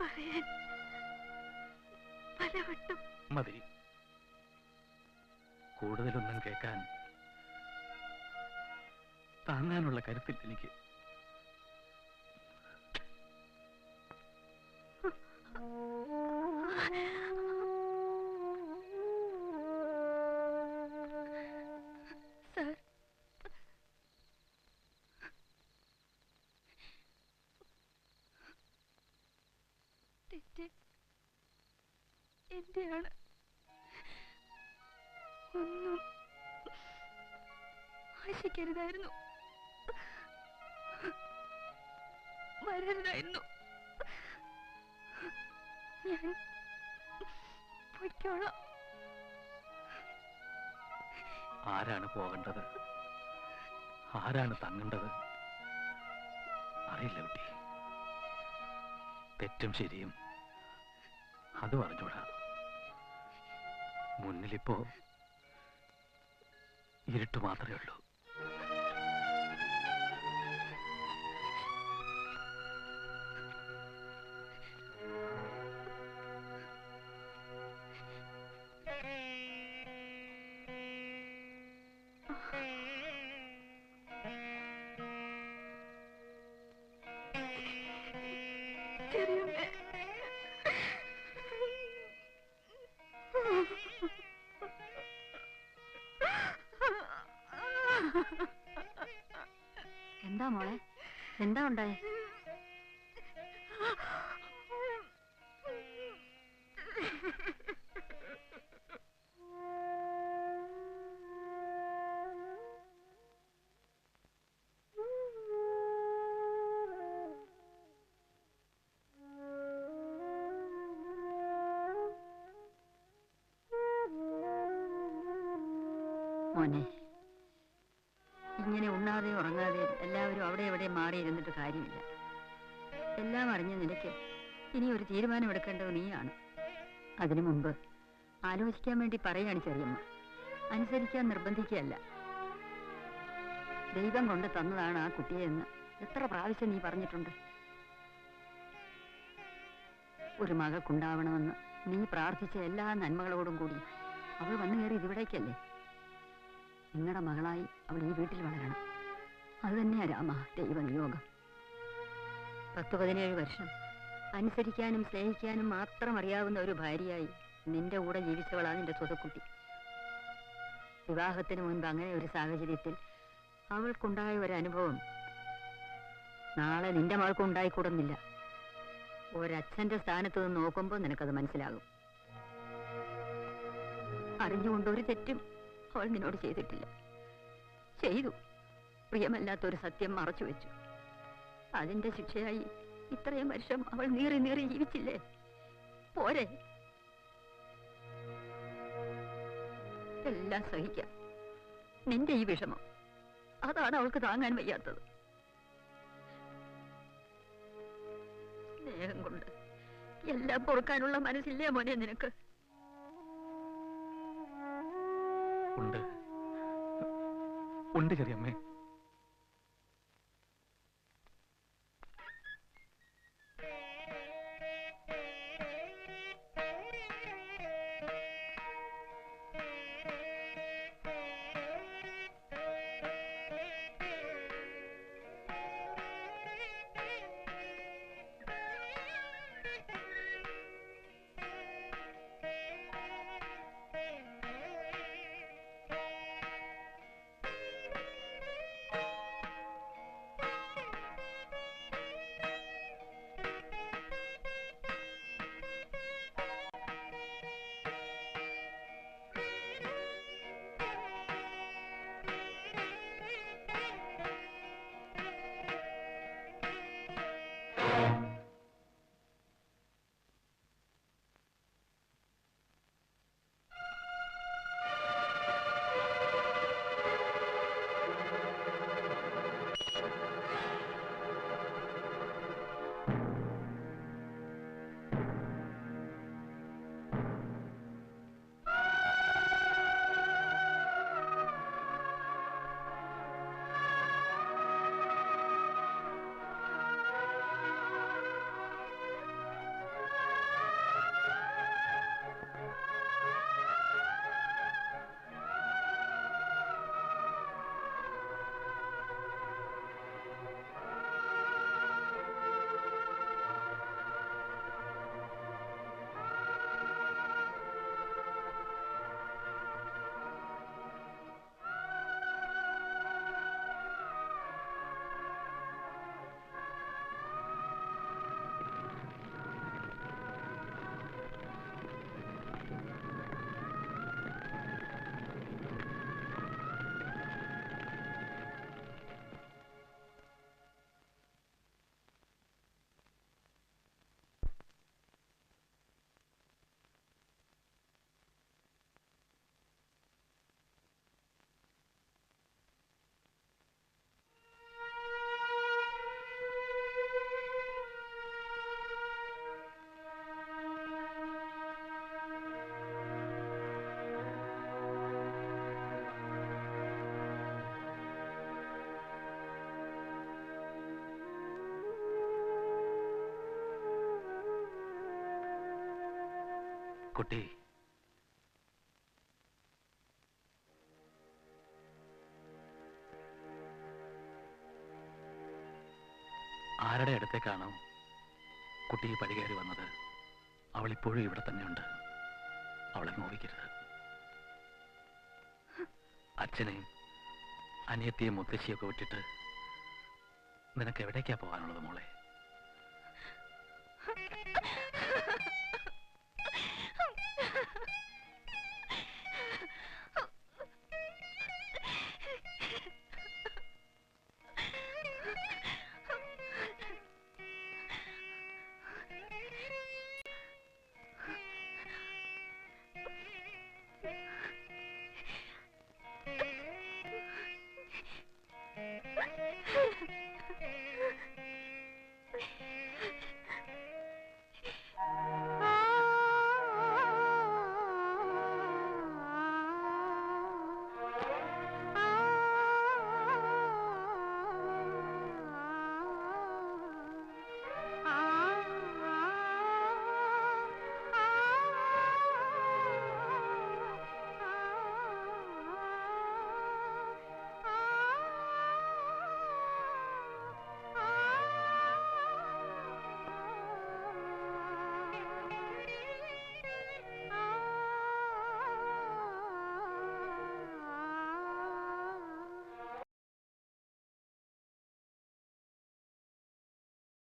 പറയാൻ പലവട്ടം. മതി. കൂടുതലൊന്നും കേൾക്കാൻ താങ്ങാനുള്ള കരുത്തില്ല എനിക്ക്. സർ, തെറ്റ് എന്റെയാണ്. ഒന്നും ആശിക്കരുതായിരുന്നു. വരരുതായിരുന്നു. ഞാൻ പൊയ്ക്കോളാം. ആരാണ് പോകേണ്ടത്, ആരാണ് തങ്ങേണ്ടത് അറിയില്ല കുട്ടി. തെറ്റും ശരിയും അതും അറിഞ്ഞൂടാ. മുന്നിലിപ്പോ ഇരുട്ട് മാത്രമേ ഉള്ളൂ. എന്താ മോളെ, എന്താ ഉണ്ടായേ? മോനെ, ഇങ്ങനെ ഉണ്ണാതെ ഉറങ്ങാതെ എല്ലാവരും അവിടെ എവിടെ മാറിയിരുന്നിട്ട് കാര്യമില്ല. എല്ലാം അറിഞ്ഞ നിനക്ക് ഇനി ഒരു തീരുമാനമെടുക്കേണ്ടത് നീയാണ്. അതിനു മുമ്പ് ആലോചിക്കാൻ വേണ്ടി പറയാണ് ചെറിയമ്മ, അനുസരിക്കാൻ നിർബന്ധിക്കുകയല്ല. ദൈവം കൊണ്ട് തന്നതാണ് ആ കുട്ടിയെ എന്ന് എത്ര പ്രാവശ്യം നീ പറഞ്ഞിട്ടുണ്ട്. ഒരു മകൾക്കുണ്ടാവണമെന്ന് നീ പ്രാർത്ഥിച്ച എല്ലാ നന്മകളോടും കൂടി അവൾ വന്നു കയറി ഇതിവിടേക്കല്ലേ. നിങ്ങളുടെ മകളായി അവൾ ഈ വീട്ടിൽ വളരണം. അത് തന്നെയാ രാമ ദൈവനിയോഗം. 10-17 വർഷം അനുസരിക്കാനും സ്നേഹിക്കാനും മാത്രം അറിയാവുന്ന ഒരു ഭാര്യയായി നിന്റെ കൂടെ ജീവിച്ചവളാ നിന്റെ സ്വതക്കുട്ടി. വിവാഹത്തിന് മുൻപ് അങ്ങനെ ഒരു സാഹചര്യത്തിൽ അവൾക്കുണ്ടായ ഒരു അനുഭവം നാളെ നിന്റെ മകൾക്ക് ഉണ്ടായിക്കൂടുന്നില്ല. ഒരച്ഛന്റെ സ്ഥാനത്ത് നിന്ന് നോക്കുമ്പോൾ നിനക്കത് മനസ്സിലാകും. അറിഞ്ഞുകൊണ്ട് ഒരു തെറ്റും അവൾ നിന്നോട് ചെയ്തിട്ടില്ല. ചെയ്തു, പ്രിയമല്ലാത്തൊരു സത്യം മറച്ചു വെച്ചു. അതിന്റെ ശിക്ഷയായി ഇത്രയും വർഷം അവൾ നീറി നീറി ജീവിച്ചില്ലേ? പോരെ? എല്ലാം സഹിക്കാം. നിന്റെ ഈ വിഷമം അതാണ് അവൾക്ക് താങ്ങാൻ വയ്യാത്തത്. സ്നേഹം കൊണ്ട് എല്ലാം പൊറുക്കാനുള്ള മനസ്സില്ലേ മോനെ നിനക്ക്? ഉണ്ട് ഉണ്ട് ചെറിയമ്മേ. കുട്ടി, ആരുടെ അടുത്തേക്കാണ് കുട്ടി പടികേറി വന്നത്? അവൾ ഇപ്പോഴും ഇവിടെ തന്നെയുണ്ട്. അവളെ നോവിക്കരുത്. അച്ഛനെയും അനിയത്തിയും മുത്തശ്ശിയൊക്കെ വിട്ടിട്ട് നിനക്ക് എവിടേക്കാ പോകാനുള്ളത് മോളെ?